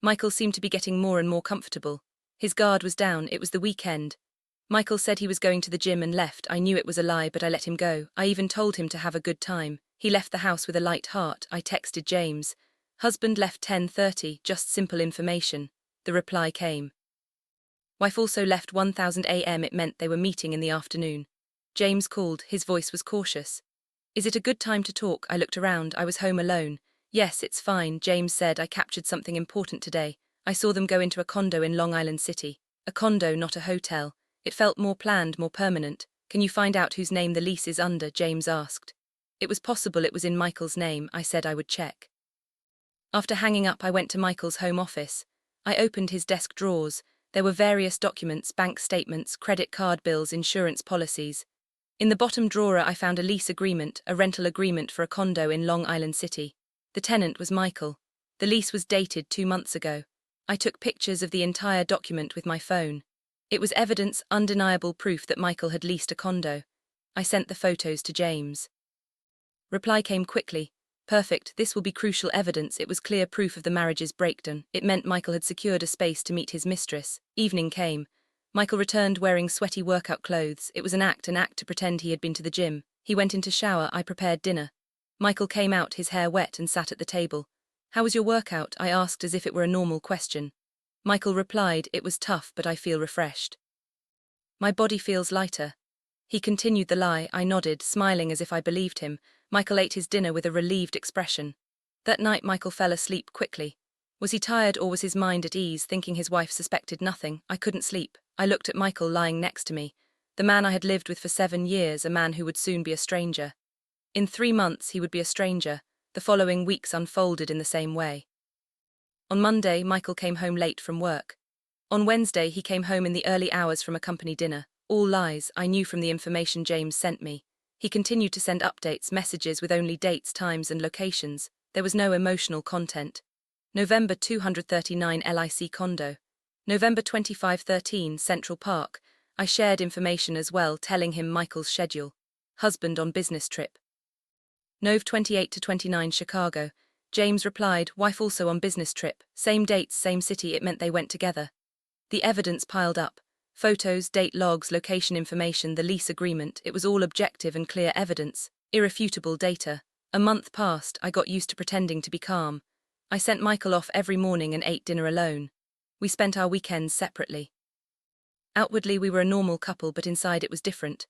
S1: Michael seemed to be getting more and more comfortable. His guard was down. It was the weekend. Michael said he was going to the gym and left. I knew it was a lie, but I let him go. I even told him to have a good time. He left the house with a light heart. I texted James. Husband left 10:30, just simple information. The reply came. Wife also left 1000 a.m. It meant they were meeting in the afternoon. James called. His voice was cautious. Is it a good time to talk? I looked around. I was home alone. Yes, it's fine, James said. I captured something important today. I saw them go into a condo in Long Island City. A condo, not a hotel. It felt more planned, more permanent. Can you find out whose name the lease is under? James asked. It was possible it was in Michael's name. I said I would check. After hanging up, I went to Michael's home office. I opened his desk drawers. There were various documents, bank statements, credit card bills, insurance policies. In the bottom drawer, I found a lease agreement, a rental agreement for a condo in Long Island City. The tenant was Michael. The lease was dated 2 months ago. I took pictures of the entire document with my phone. It was evidence, undeniable proof that Michael had leased a condo. I sent the photos to James. Reply came quickly. Perfect, this will be crucial evidence. It was clear proof of the marriage's breakdown. It meant Michael had secured a space to meet his mistress. Evening came. Michael returned wearing sweaty workout clothes. It was an act to pretend he had been to the gym. He went into shower, I prepared dinner. Michael came out, his hair wet, and sat at the table. How was your workout? I asked as if it were a normal question. Michael replied, it was tough, but I feel refreshed. My body feels lighter. He continued the lie. I nodded, smiling as if I believed him. Michael ate his dinner with a relieved expression. That night Michael fell asleep quickly. Was he tired or was his mind at ease, thinking his wife suspected nothing? I couldn't sleep. I looked at Michael lying next to me. The man I had lived with for 7 years, a man who would soon be a stranger. In 3 months he would be a stranger. The following weeks unfolded in the same way. On Monday, Michael came home late from work. On Wednesday, he came home in the early hours from a company dinner. All lies, I knew from the information James sent me. He continued to send updates, messages with only dates, times and locations. There was no emotional content. November 239 LIC condo. November 2513 Central Park. I shared information as well, telling him Michael's schedule. Husband on business trip. Nov 28 to 29 Chicago. James replied, wife also on business trip. Same dates, same city, it meant they went together. The evidence piled up. Photos, date logs, location information, the lease agreement, it was all objective and clear evidence, irrefutable data. A month passed, I got used to pretending to be calm. I sent Michael off every morning and ate dinner alone. We spent our weekends separately. Outwardly we were a normal couple, but inside it was different.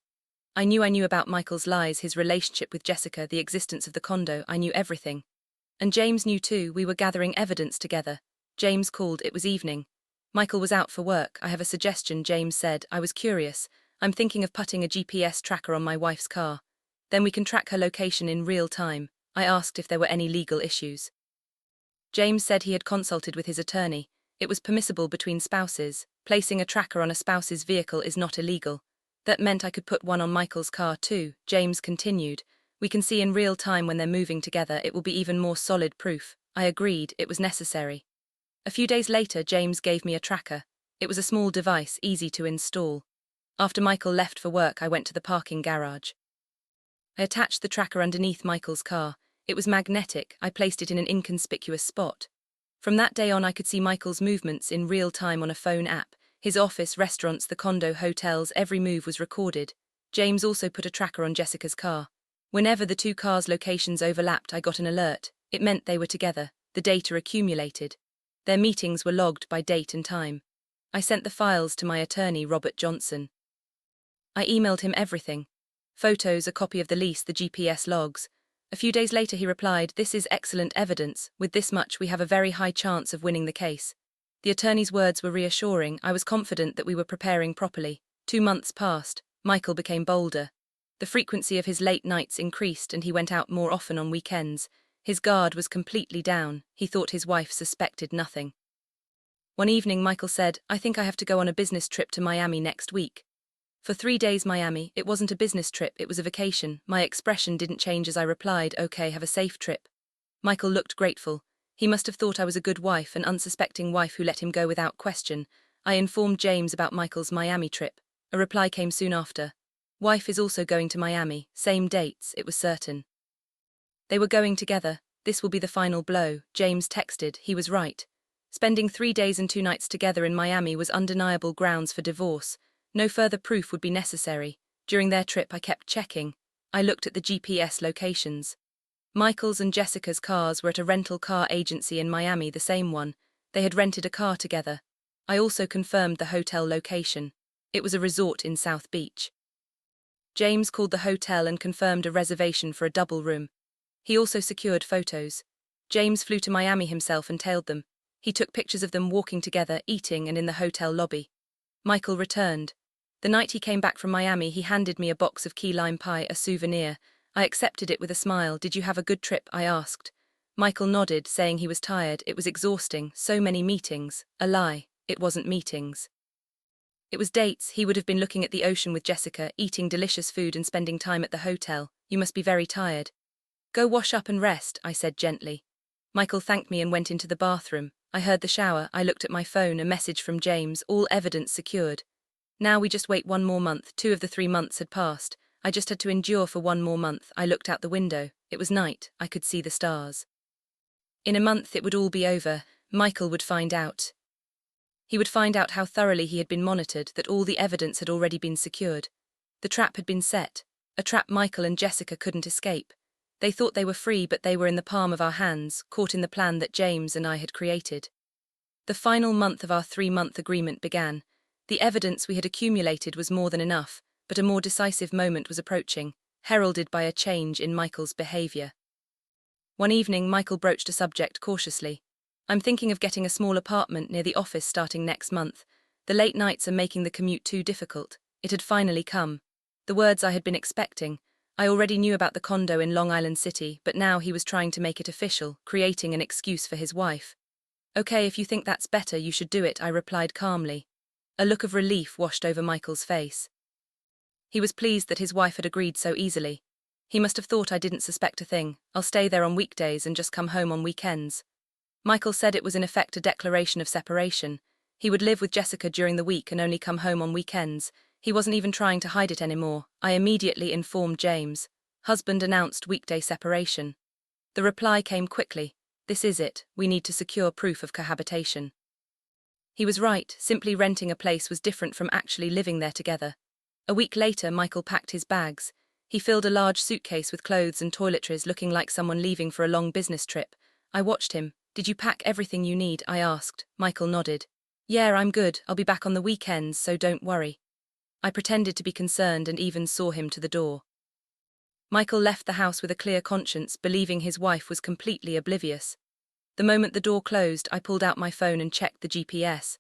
S1: I knew about Michael's lies, his relationship with Jessica, the existence of the condo, I knew everything. And James knew too. We were gathering evidence together. James called, it was evening. Michael was out for work. I have a suggestion, James said. I was curious. I'm thinking of putting a GPS tracker on my wife's car. Then we can track her location in real time. I asked if there were any legal issues. James said he had consulted with his attorney. It was permissible between spouses. Placing a tracker on a spouse's vehicle is not illegal. That meant I could put one on Michael's car too. James continued. We can see in real time when they're moving together. It will be even more solid proof. I agreed, it was necessary. A few days later, James gave me a tracker. It was a small device, easy to install. After Michael left for work, I went to the parking garage. I attached the tracker underneath Michael's car. It was magnetic. I placed it in an inconspicuous spot. From that day on, I could see Michael's movements in real time on a phone app. His office, restaurants, the condo, hotels, every move was recorded. James also put a tracker on Jessica's car. Whenever the 2 cars' locations overlapped, I got an alert. It meant they were together. The data accumulated. Their meetings were logged by date and time. I sent the files to my attorney, Robert Johnson. I emailed him everything. Photos, a copy of the lease, the GPS logs. A few days later he replied, this is excellent evidence. With this much, we have a very high chance of winning the case. The attorney's words were reassuring. I was confident that we were preparing properly. 2 months passed. Michael became bolder. The frequency of his late nights increased and he went out more often on weekends. His guard was completely down. He thought his wife suspected nothing. One evening Michael said, I think I have to go on a business trip to Miami next week. For 3 days Miami, it wasn't a business trip, it was a vacation. My expression didn't change as I replied, okay, have a safe trip. Michael looked grateful. He must have thought I was a good wife, an unsuspecting wife who let him go without question. I informed James about Michael's Miami trip. A reply came soon after. Wife is also going to Miami, same dates, it was certain. They were going together. This will be the final blow, James texted. He was right. Spending 3 days and 2 nights together in Miami was undeniable grounds for divorce. No further proof would be necessary. During their trip I kept checking. I looked at the GPS locations. Michael's and Jessica's cars were at a rental car agency in Miami, the same one. They had rented a car together. I also confirmed the hotel location. It was a resort in South Beach. James called the hotel and confirmed a reservation for a double room. He also secured photos. James flew to Miami himself and tailed them. He took pictures of them walking together, eating, and in the hotel lobby. Michael returned. The night he came back from Miami, he handed me a box of key lime pie, a souvenir. I accepted it with a smile. Did you have a good trip? I asked. Michael nodded, saying he was tired. It was exhausting. So many meetings. A lie. It wasn't meetings. It was dates. He would have been looking at the ocean with Jessica, eating delicious food and spending time at the hotel. You must be very tired. Go wash up and rest, I said gently. Michael thanked me and went into the bathroom. I heard the shower. I looked at my phone, a message from James, all evidence secured. Now we just wait one more month. 2 of the 3 months had passed. I just had to endure for one more month. I looked out the window. It was night. I could see the stars. In a month it would all be over. Michael would find out. He would find out how thoroughly he had been monitored, that all the evidence had already been secured. The trap had been set. A trap Michael and Jessica couldn't escape. They thought they were free, but they were in the palm of our hands, caught in the plan that James and I had created. The final month of our 3-month agreement began. The evidence we had accumulated was more than enough, but a more decisive moment was approaching, heralded by a change in Michael's behavior. One evening, Michael broached a subject cautiously. I'm thinking of getting a small apartment near the office starting next month. The late nights are making the commute too difficult. It had finally come. The words I had been expecting. I already knew about the condo in Long Island City, but now he was trying to make it official, creating an excuse for his wife. Okay, if you think that's better, you should do it, I replied calmly. A look of relief washed over Michael's face. He was pleased that his wife had agreed so easily. He must have thought I didn't suspect a thing. I'll stay there on weekdays and just come home on weekends. Michael said it was in effect a declaration of separation. He would live with Jessica during the week and only come home on weekends. He wasn't even trying to hide it anymore. I immediately informed James. Husband announced weekday separation. The reply came quickly. This is it. We need to secure proof of cohabitation. He was right. Simply renting a place was different from actually living there together. A week later, Michael packed his bags. He filled a large suitcase with clothes and toiletries, looking like someone leaving for a long business trip. I watched him. Did you pack everything you need? I asked. Michael nodded. Yeah, I'm good. I'll be back on the weekends, so don't worry. I pretended to be concerned and even saw him to the door. Michael left the house with a clear conscience, believing his wife was completely oblivious. The moment the door closed, I pulled out my phone and checked the GPS.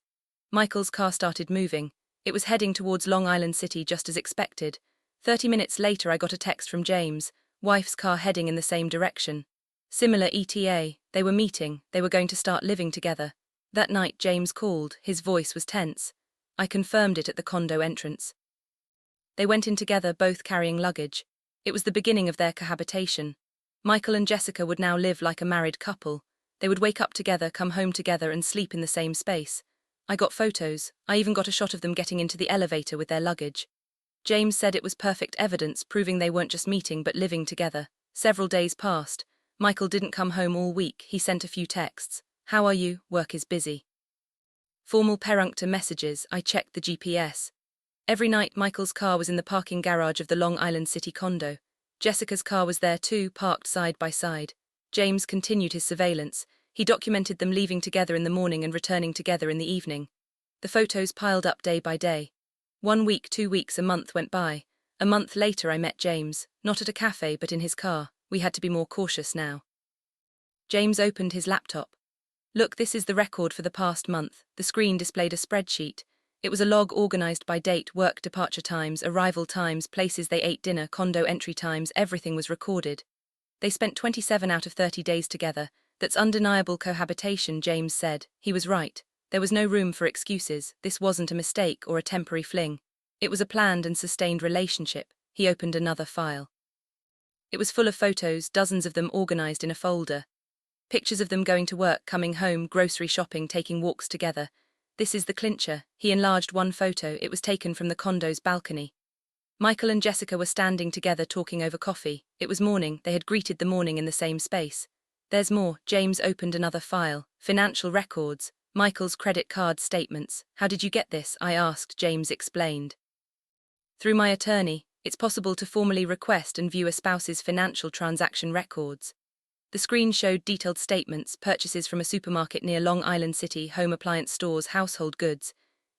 S1: Michael's car started moving. It was heading towards Long Island City just as expected. 30 minutes later, I got a text from James, wife's car heading in the same direction. Similar ETA, they were meeting, they were going to start living together. That night, James called, his voice was tense. I confirmed it at the condo entrance. They went in together, both carrying luggage. It was the beginning of their cohabitation. Michael and Jessica would now live like a married couple. They would wake up together, come home together, and sleep in the same space. I got photos. I even got a shot of them getting into the elevator with their luggage. James said it was perfect evidence, proving they weren't just meeting but living together. Several days passed. Michael didn't come home all week. He sent a few texts. How are you? Work is busy. Formal perfunctory messages. I checked the GPS. Every night, Michael's car was in the parking garage of the Long Island City condo. Jessica's car was there too, parked side by side. James continued his surveillance. He documented them leaving together in the morning and returning together in the evening. The photos piled up day by day. 1 week, 2 weeks, a month went by. A month later, I met James, not at a cafe but in his car. We had to be more cautious now. James opened his laptop. Look, this is the record for the past month. The screen displayed a spreadsheet. It was a log organized by date, work departure times, arrival times, places they ate dinner, condo entry times. Everything was recorded. They spent 27 out of 30 days together. That's undeniable cohabitation, James said. He was right. There was no room for excuses. This wasn't a mistake or a temporary fling. It was a planned and sustained relationship. He opened another file. It was full of photos, dozens of them organized in a folder. Pictures of them going to work, coming home, grocery shopping, taking walks together. This is the clincher. He enlarged one photo. It was taken from the condo's balcony. Michael and Jessica were standing together talking over coffee. It was morning. They had greeted the morning in the same space. There's more. James opened another file. Financial records. Michael's credit card statements. How did you get this? I asked. James explained. Through my attorney. It's possible to formally request and view a spouse's financial transaction records. The screen showed detailed statements, purchases from a supermarket near Long Island City, home appliance stores, household goods.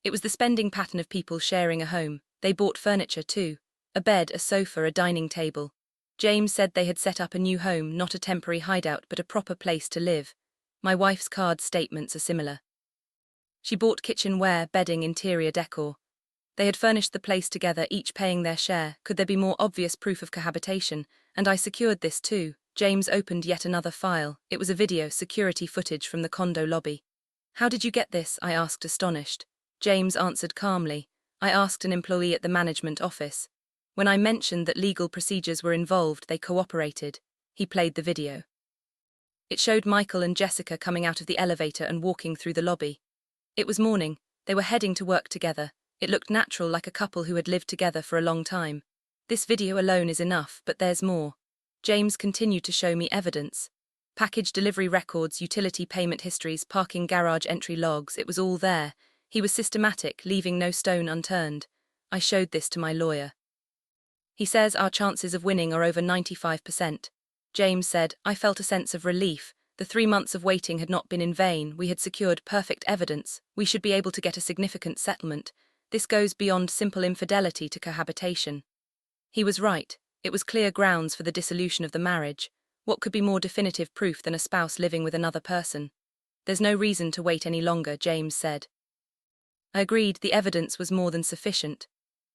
S1: It was the spending pattern of people sharing a home. They bought furniture too. A bed, a sofa, a dining table. James said they had set up a new home, not a temporary hideout but a proper place to live. My wife's card statements are similar. She bought kitchenware, bedding, interior decor. They had furnished the place together, each paying their share. Could there be more obvious proof of cohabitation? And I secured this too. James opened yet another file. It was a video, security footage from the condo lobby. How did you get this? I asked, astonished. James answered calmly. I asked an employee at the management office. When I mentioned that legal procedures were involved, they cooperated. He played the video. It showed Michael and Jessica coming out of the elevator and walking through the lobby. It was morning. They were heading to work together. It looked natural, like a couple who had lived together for a long time. This video alone is enough, but there's more. James continued to show me evidence. Package delivery records, utility payment histories, parking garage entry logs, it was all there. He was systematic, leaving no stone unturned. I showed this to my lawyer. He says our chances of winning are over 95%. James said, I felt a sense of relief. The 3 months of waiting had not been in vain. We had secured perfect evidence. We should be able to get a significant settlement. This goes beyond simple infidelity to cohabitation. He was right. It was clear grounds for the dissolution of the marriage. What could be more definitive proof than a spouse living with another person? There's no reason to wait any longer, James said. I agreed. The evidence was more than sufficient.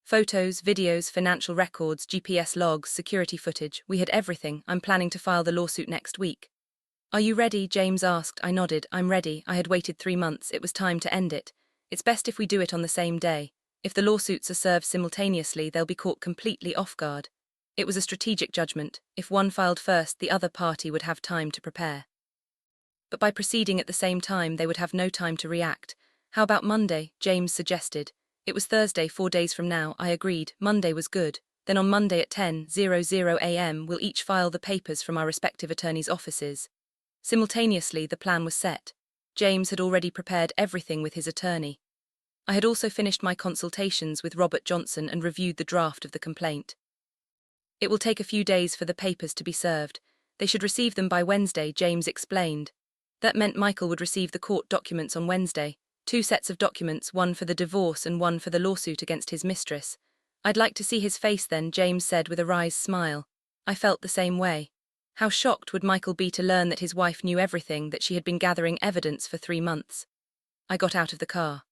S1: Photos, videos, financial records, GPS logs, security footage, we had everything. I'm planning to file the lawsuit next week. Are you ready? James asked. I nodded. I'm ready. I had waited 3 months. It was time to end it. It's best if we do it on the same day. If the lawsuits are served simultaneously, they'll be caught completely off guard. It was a strategic judgment. If one filed first, the other party would have time to prepare. But by proceeding at the same time, they would have no time to react. How about Monday? James suggested. It was Thursday, 4 days from now. I agreed. Monday was good. Then on Monday at 10:00 a.m. we'll each file the papers from our respective attorneys' offices. Simultaneously, the plan was set. James had already prepared everything with his attorney. I had also finished my consultations with Robert Johnson and reviewed the draft of the complaint. It will take a few days for the papers to be served. They should receive them by Wednesday, James explained. That meant Michael would receive the court documents on Wednesday. 2 sets of documents, one for the divorce and one for the lawsuit against his mistress. I'd like to see his face then, James said with a wry smile. I felt the same way. How shocked would Michael be to learn that his wife knew everything, that she had been gathering evidence for 3 months. I got out of the car.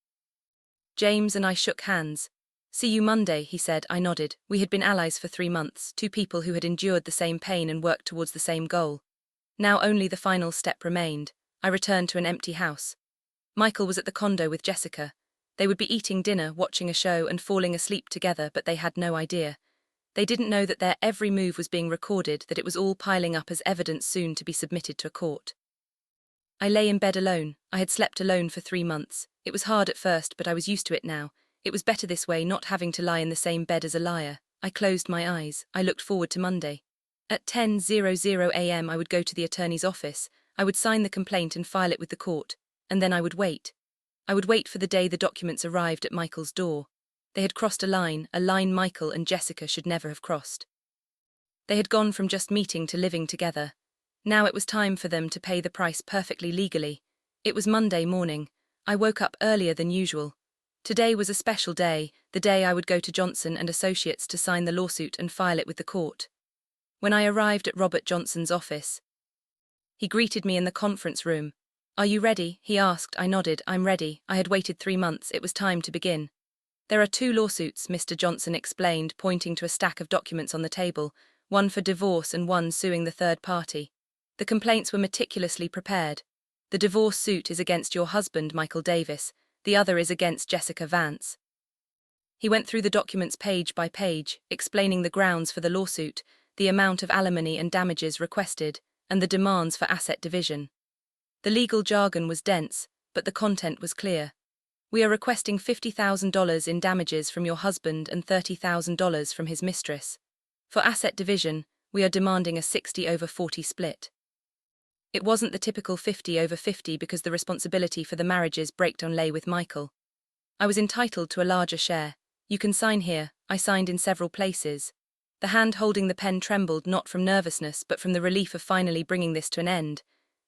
S1: James and I shook hands. See you Monday, he said. I nodded. We had been allies for 3 months, 2 people who had endured the same pain and worked towards the same goal. Now only the final step remained. I returned to an empty house. Michael was at the condo with Jessica. They would be eating dinner, watching a show and falling asleep together, but they had no idea. They didn't know that their every move was being recorded, that it was all piling up as evidence soon to be submitted to a court. I lay in bed alone. I had slept alone for 3 months. It was hard at first, but I was used to it now. It was better this way, not having to lie in the same bed as a liar. I closed my eyes. I looked forward to Monday. At 10:00 a.m. I would go to the attorney's office. I would sign the complaint and file it with the court. And then I would wait. I would wait for the day the documents arrived at Michael's door. They had crossed a line Michael and Jessica should never have crossed. They had gone from just meeting to living together. Now it was time for them to pay the price perfectly legally. It was Monday morning. I woke up earlier than usual. Today was a special day, the day I would go to Johnson and Associates to sign the lawsuit and file it with the court. When I arrived at Robert Johnson's office, he greeted me in the conference room. Are you ready? He asked. I nodded. I'm ready. I had waited 3 months. It was time to begin. There are 2 lawsuits, Mr. Johnson explained, pointing to a stack of documents on the table, one for divorce and one suing the third party. The complaints were meticulously prepared. The divorce suit is against your husband, Michael Davis. The other is against Jessica Vance. He went through the documents page by page, explaining the grounds for the lawsuit, the amount of alimony and damages requested, and the demands for asset division. The legal jargon was dense, but the content was clear. We are requesting $50,000 in damages from your husband and $30,000 from his mistress. For asset division, we are demanding a 60/40 split. It wasn't the typical 50/50 because the responsibility for the marriage's breakdown lay with Michael. I was entitled to a larger share. You can sign here. I signed in several places. The hand holding the pen trembled not from nervousness but from the relief of finally bringing this to an end.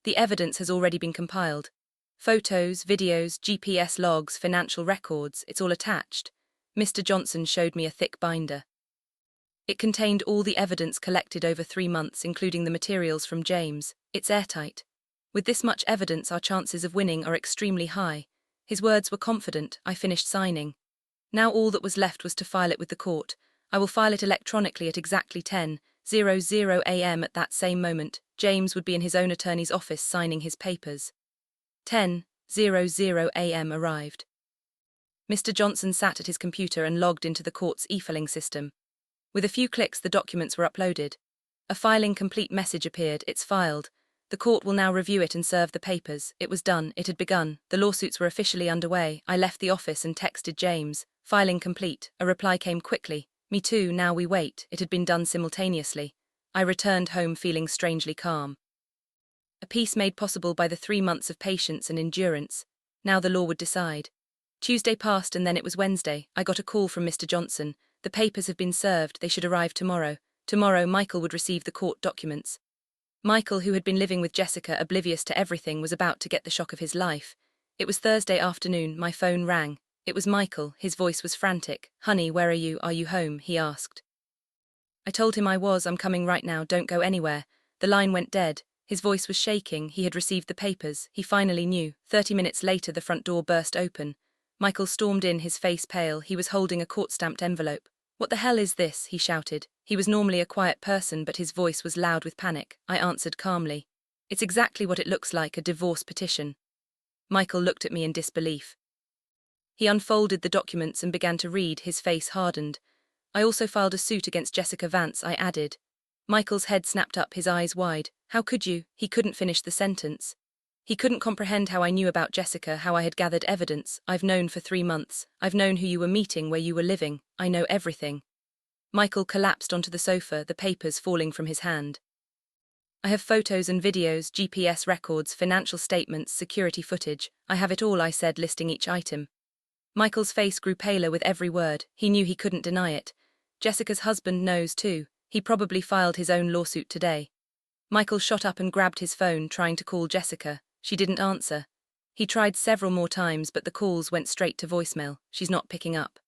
S1: The evidence has already been compiled. Photos, videos, GPS logs, financial records, it's all attached. Mr. Johnson showed me a thick binder. It contained all the evidence collected over 3 months, including the materials from James. It's airtight. With this much evidence, our chances of winning are extremely high. His words were confident. I finished signing. Now all that was left was to file it with the court. I will file it electronically at exactly 10:00 a.m. At that same moment, James would be in his own attorney's office signing his papers. 10:00 a.m. arrived. Mr. Johnson sat at his computer and logged into the court's e-filing system. With a few clicks, the documents were uploaded. A filing complete message appeared. It's filed. The court will now review it and serve the papers. It was done. It had begun. The lawsuits were officially underway. I left the office and texted James. Filing complete. A reply came quickly. Me too, now we wait. It had been done simultaneously. I returned home feeling strangely calm. A peace made possible by the 3 months of patience and endurance. Now the law would decide. Tuesday passed and then it was Wednesday. I got a call from Mr. Johnson. The papers have been served, they should arrive tomorrow. Tomorrow Michael would receive the court documents. Michael, who had been living with Jessica oblivious to everything, was about to get the shock of his life. It was Thursday afternoon, my phone rang. It was Michael, his voice was frantic. "Honey, where are you home?" he asked. I told him I'm coming right now, don't go anywhere. The line went dead. His voice was shaking, he had received the papers, he finally knew. 30 minutes later the front door burst open. Michael stormed in, his face pale, he was holding a court-stamped envelope. "What the hell is this?" he shouted. He was normally a quiet person, but his voice was loud with panic. I answered calmly. "It's exactly what it looks like, a divorce petition." Michael looked at me in disbelief. He unfolded the documents and began to read, his face hardened. "I also filed a suit against Jessica Vance," I added. Michael's head snapped up, his eyes wide. "How could you?" He couldn't finish the sentence. He couldn't comprehend how I knew about Jessica, how I had gathered evidence. "I've known for 3 months. I've known who you were meeting, where you were living. I know everything." Michael collapsed onto the sofa, the papers falling from his hand. "I have photos and videos, GPS records, financial statements, security footage. I have it all," I said, listing each item. Michael's face grew paler with every word. He knew he couldn't deny it. Jessica's husband knows too. He probably filed his own lawsuit today. Michael shot up and grabbed his phone, trying to call Jessica. She didn't answer. He tried several more times, but the calls went straight to voicemail. "She's not picking up."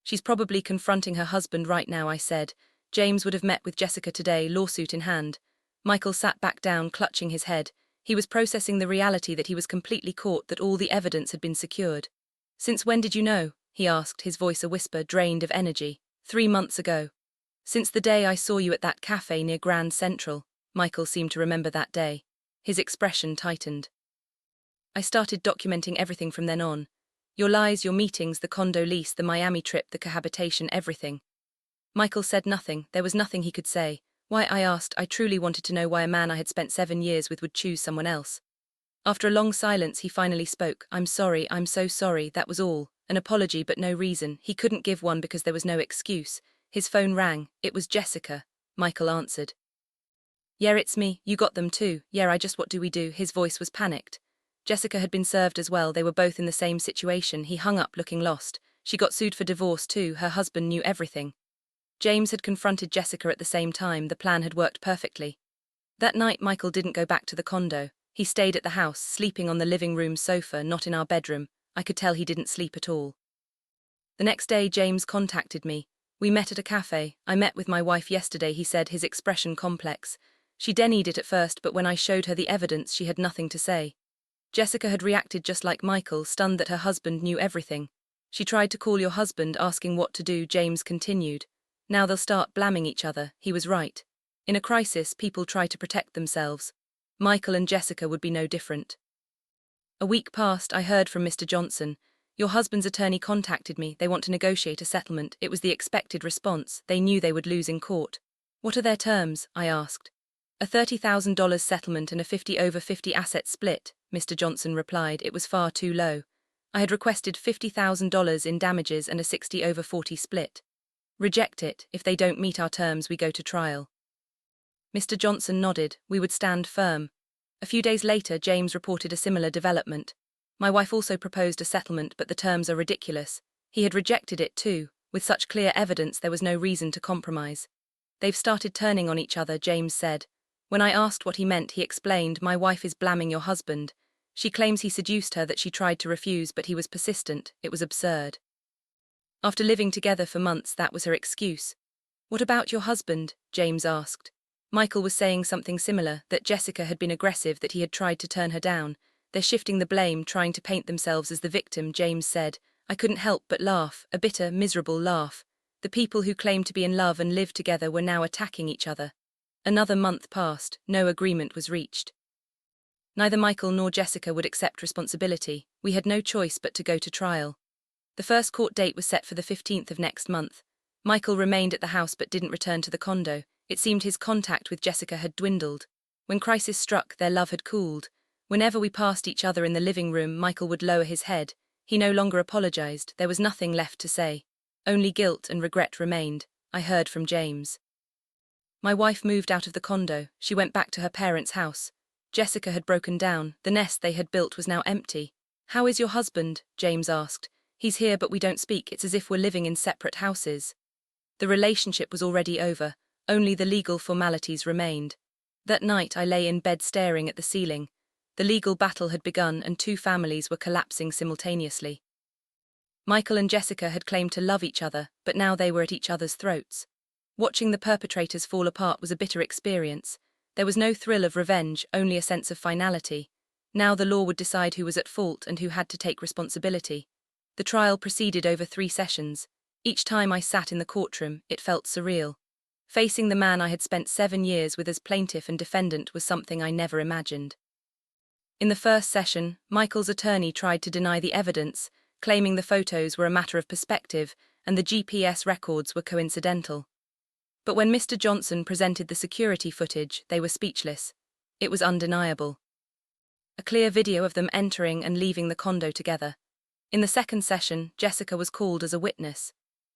S1: "She's probably confronting her husband right now," I said. "James would have met with Jessica today, lawsuit in hand." Michael sat back down, clutching his head. He was processing the reality that he was completely caught, that all the evidence had been secured. "Since when did you know?" he asked, his voice a whisper, drained of energy. 3 months ago. "Since the day I saw you at that café near Grand Central." Michael seemed to remember that day. His expression tightened. "I started documenting everything from then on. Your lies, your meetings, the condo lease, the Miami trip, the cohabitation, everything." Michael said nothing. There was nothing he could say. Why, I asked. I truly wanted to know why a man I had spent 7 years with would choose someone else. After a long silence, he finally spoke. "I'm sorry, I'm so sorry, that was all. An apology, but no reason." He couldn't give one because there was no excuse. His phone rang. It was Jessica. Michael answered. "Yeah, it's me. You got them too." "Yeah, what do we do?" His voice was panicked. Jessica had been served as well. They were both in the same situation. He hung up, looking lost. She got sued for divorce too. Her husband knew everything. James had confronted Jessica at the same time. The plan had worked perfectly. That night, Michael didn't go back to the condo. He stayed at the house, sleeping on the living room sofa, not in our bedroom. I could tell he didn't sleep at all. The next day, James contacted me. "We met at a cafe. I met with my wife yesterday," he said, his expression complex. "She denied it at first, but when I showed her the evidence, she had nothing to say." Jessica had reacted just like Michael, stunned that her husband knew everything. "She tried to call your husband, asking what to do," James continued. "Now they'll start blaming each other." He was right. In a crisis, people try to protect themselves. Michael and Jessica would be no different. A week passed. I heard from Mr. Johnson. "Your husband's attorney contacted me. They want to negotiate a settlement." It was the expected response. They knew they would lose in court. "What are their terms?" I asked. "A $30,000 settlement and a 50/50 asset split," Mr. Johnson replied. It was far too low. I had requested $50,000 in damages and a 60/40 split. "Reject it. If they don't meet our terms, we go to trial." Mr. Johnson nodded. We would stand firm. A few days later, James reported a similar development. "My wife also proposed a settlement, but the terms are ridiculous." He had rejected it too. With such clear evidence, there was no reason to compromise. "They've started turning on each other," James said. When I asked what he meant, he explained, "My wife is blaming your husband. She claims he seduced her, that she tried to refuse, but he was persistent. It was absurd. After living together for months, that was her excuse." "What about your husband?" James asked. Michael was saying something similar, that Jessica had been aggressive, that he had tried to turn her down. "They're shifting the blame, trying to paint themselves as the victim," James said. I couldn't help but laugh, a bitter, miserable laugh. The people who claimed to be in love and lived together were now attacking each other. Another month passed. No agreement was reached. Neither Michael nor Jessica would accept responsibility. We had no choice but to go to trial. The first court date was set for the 15th of next month. Michael remained at the house but didn't return to the condo. It seemed his contact with Jessica had dwindled. When crisis struck, their love had cooled. Whenever we passed each other in the living room, Michael would lower his head. He no longer apologized, there was nothing left to say. Only guilt and regret remained, I heard from James. My wife moved out of the condo, she went back to her parents' house. Jessica had broken down, the nest they had built was now empty. "How is your husband?" James asked. "He's here but we don't speak, it's as if we're living in separate houses." The relationship was already over, only the legal formalities remained. That night I lay in bed staring at the ceiling. The legal battle had begun and two families were collapsing simultaneously. Michael and Jessica had claimed to love each other, but now they were at each other's throats. Watching the perpetrators fall apart was a bitter experience. There was no thrill of revenge, only a sense of finality. Now the law would decide who was at fault and who had to take responsibility. The trial proceeded over 3 sessions. Each time I sat in the courtroom, it felt surreal. Facing the man I had spent 7 years with as plaintiff and defendant was something I never imagined. In the first session, Michael's attorney tried to deny the evidence, claiming the photos were a matter of perspective and the GPS records were coincidental. But when Mr. Johnson presented the security footage, they were speechless. It was undeniable. A clear video of them entering and leaving the condo together. In the second session, Jessica was called as a witness.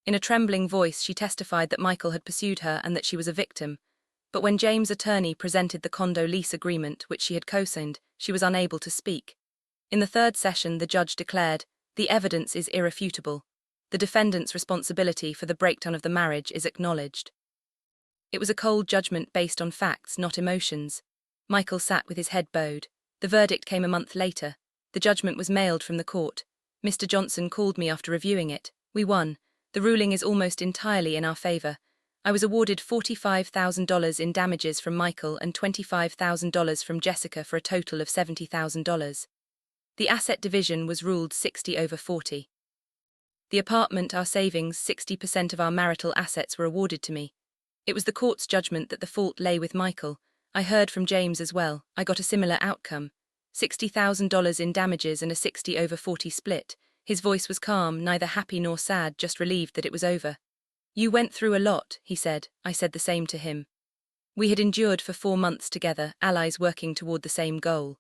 S1: In a trembling voice, she testified that Michael had pursued her and that she was a victim. But when James' attorney presented the condo lease agreement, which she had co-signed, she was unable to speak. In the third session, the judge declared, "The evidence is irrefutable. The defendant's responsibility for the breakdown of the marriage is acknowledged." It was a cold judgment based on facts, not emotions. Michael sat with his head bowed. The verdict came a month later. The judgment was mailed from the court. Mr. Johnson called me after reviewing it. "We won. The ruling is almost entirely in our favor. I was awarded $45,000 in damages from Michael and $25,000 from Jessica for a total of $70,000. The asset division was ruled 60/40. The apartment, our savings, 60% of our marital assets were awarded to me. It was the court's judgment that the fault lay with Michael. I heard from James as well. I got a similar outcome. $60,000 in damages and a 60/40 split. His voice was calm, neither happy nor sad, just relieved that it was over. "You went through a lot," he said. I said the same to him. We had endured for 4 months together, allies working toward the same goal.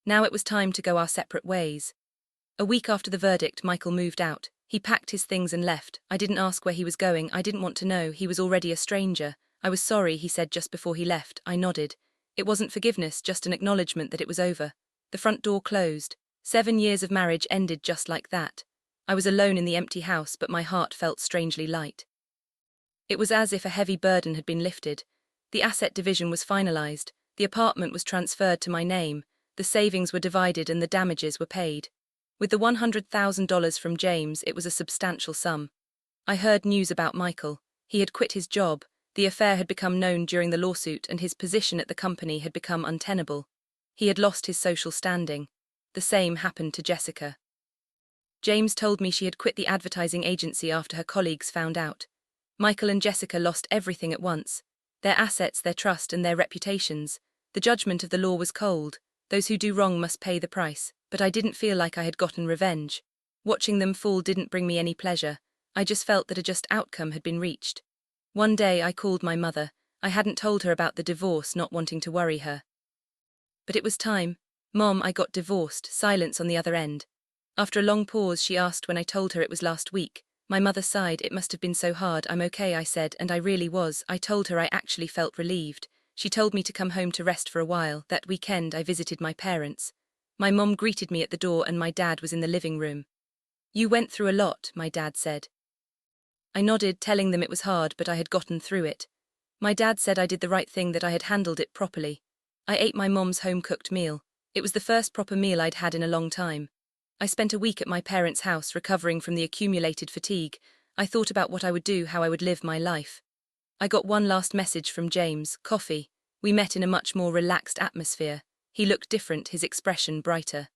S1: Now it was time to go our separate ways. A week after the verdict, Michael moved out. He packed his things and left. I didn't ask where he was going, I didn't want to know, he was already a stranger. "I was sorry," he said just before he left. I nodded. It wasn't forgiveness, just an acknowledgement that it was over. The front door closed. 7 years of marriage ended just like that. I was alone in the empty house, but my heart felt strangely light. It was as if a heavy burden had been lifted. The asset division was finalized. The apartment was transferred to my name. The savings were divided and the damages were paid. With the $100,000 from James, it was a substantial sum. I heard news about Michael. He had quit his job. The affair had become known during the lawsuit and his position at the company had become untenable. He had lost his social standing. The same happened to Jessica. James told me she had quit the advertising agency after her colleagues found out. Michael and Jessica lost everything at once. Their assets, their trust, and their reputations. The judgment of the law was cold. Those who do wrong must pay the price. But I didn't feel like I had gotten revenge. Watching them fall didn't bring me any pleasure. I just felt that a just outcome had been reached. One day I called my mother. I hadn't told her about the divorce, not wanting to worry her. But it was time. "Mom, I got divorced," silence on the other end. After a long pause, she asked when I told her it was last week. My mother sighed. "It must have been so hard." "I'm okay," I said, and I really was. I told her I actually felt relieved. She told me to come home to rest for a while. That weekend I visited my parents. My mom greeted me at the door and my dad was in the living room. "You went through a lot," my dad said. I nodded, telling them it was hard, but I had gotten through it. My dad said I did the right thing, that I had handled it properly. I ate my mom's home-cooked meal. It was the first proper meal I'd had in a long time. I spent a week at my parents' house recovering from the accumulated fatigue. I thought about what I would do, how I would live my life. I got one last message from James, coffee. We met in a much more relaxed atmosphere. He looked different, his expression brighter.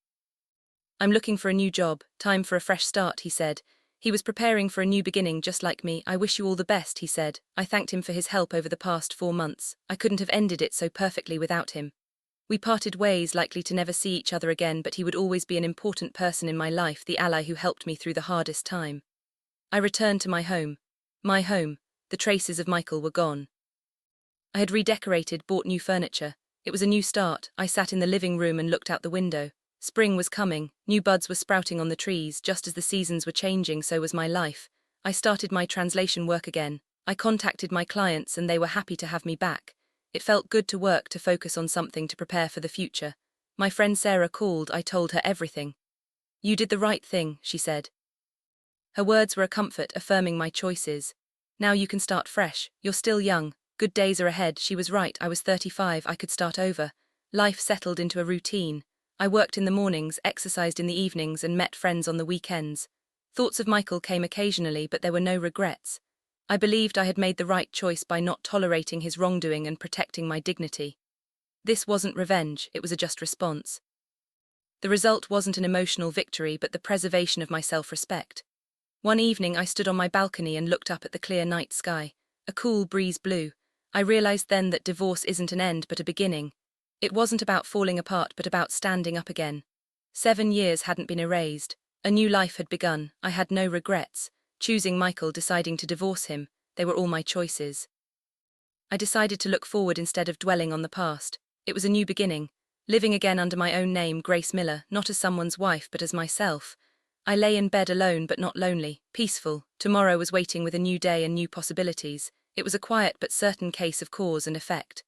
S1: "I'm looking for a new job, time for a fresh start," he said. He was preparing for a new beginning just like me. "I wish you all the best," he said. I thanked him for his help over the past 4 months. I couldn't have ended it so perfectly without him. We parted ways, likely to never see each other again, but he would always be an important person in my life, the ally who helped me through the hardest time. I returned to my home. My home. The traces of Michael were gone. I had redecorated, bought new furniture. It was a new start. I sat in the living room and looked out the window. Spring was coming, new buds were sprouting on the trees, just as the seasons were changing, so was my life. I started my translation work again. I contacted my clients and they were happy to have me back. It felt good to work, to focus on something, to prepare for the future. My friend Sarah called, I told her everything. "You did the right thing," she said. Her words were a comfort, affirming my choices. "Now you can start fresh, you're still young, good days are ahead." She was right, I was 35, I could start over. Life settled into a routine. I worked in the mornings, exercised in the evenings, and met friends on the weekends. Thoughts of Michael came occasionally, but there were no regrets. I believed I had made the right choice by not tolerating his wrongdoing and protecting my dignity. This wasn't revenge, it was a just response. The result wasn't an emotional victory, but the preservation of my self-respect. One evening I stood on my balcony and looked up at the clear night sky. A cool breeze blew. I realized then that divorce isn't an end but a beginning. It wasn't about falling apart but about standing up again. 7 years hadn't been erased. A new life had begun. I had no regrets. Choosing Michael, deciding to divorce him, they were all my choices. I decided to look forward instead of dwelling on the past. It was a new beginning. Living again under my own name, Grace Miller, not as someone's wife but as myself. I lay in bed alone but not lonely, peaceful. Tomorrow was waiting with a new day and new possibilities. It was a quiet but certain case of cause and effect.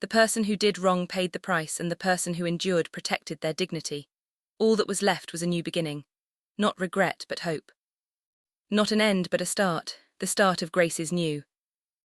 S1: The person who did wrong paid the price, and the person who endured protected their dignity. All that was left was a new beginning. Not regret but hope. Not an end but a start, the start of Grace's new.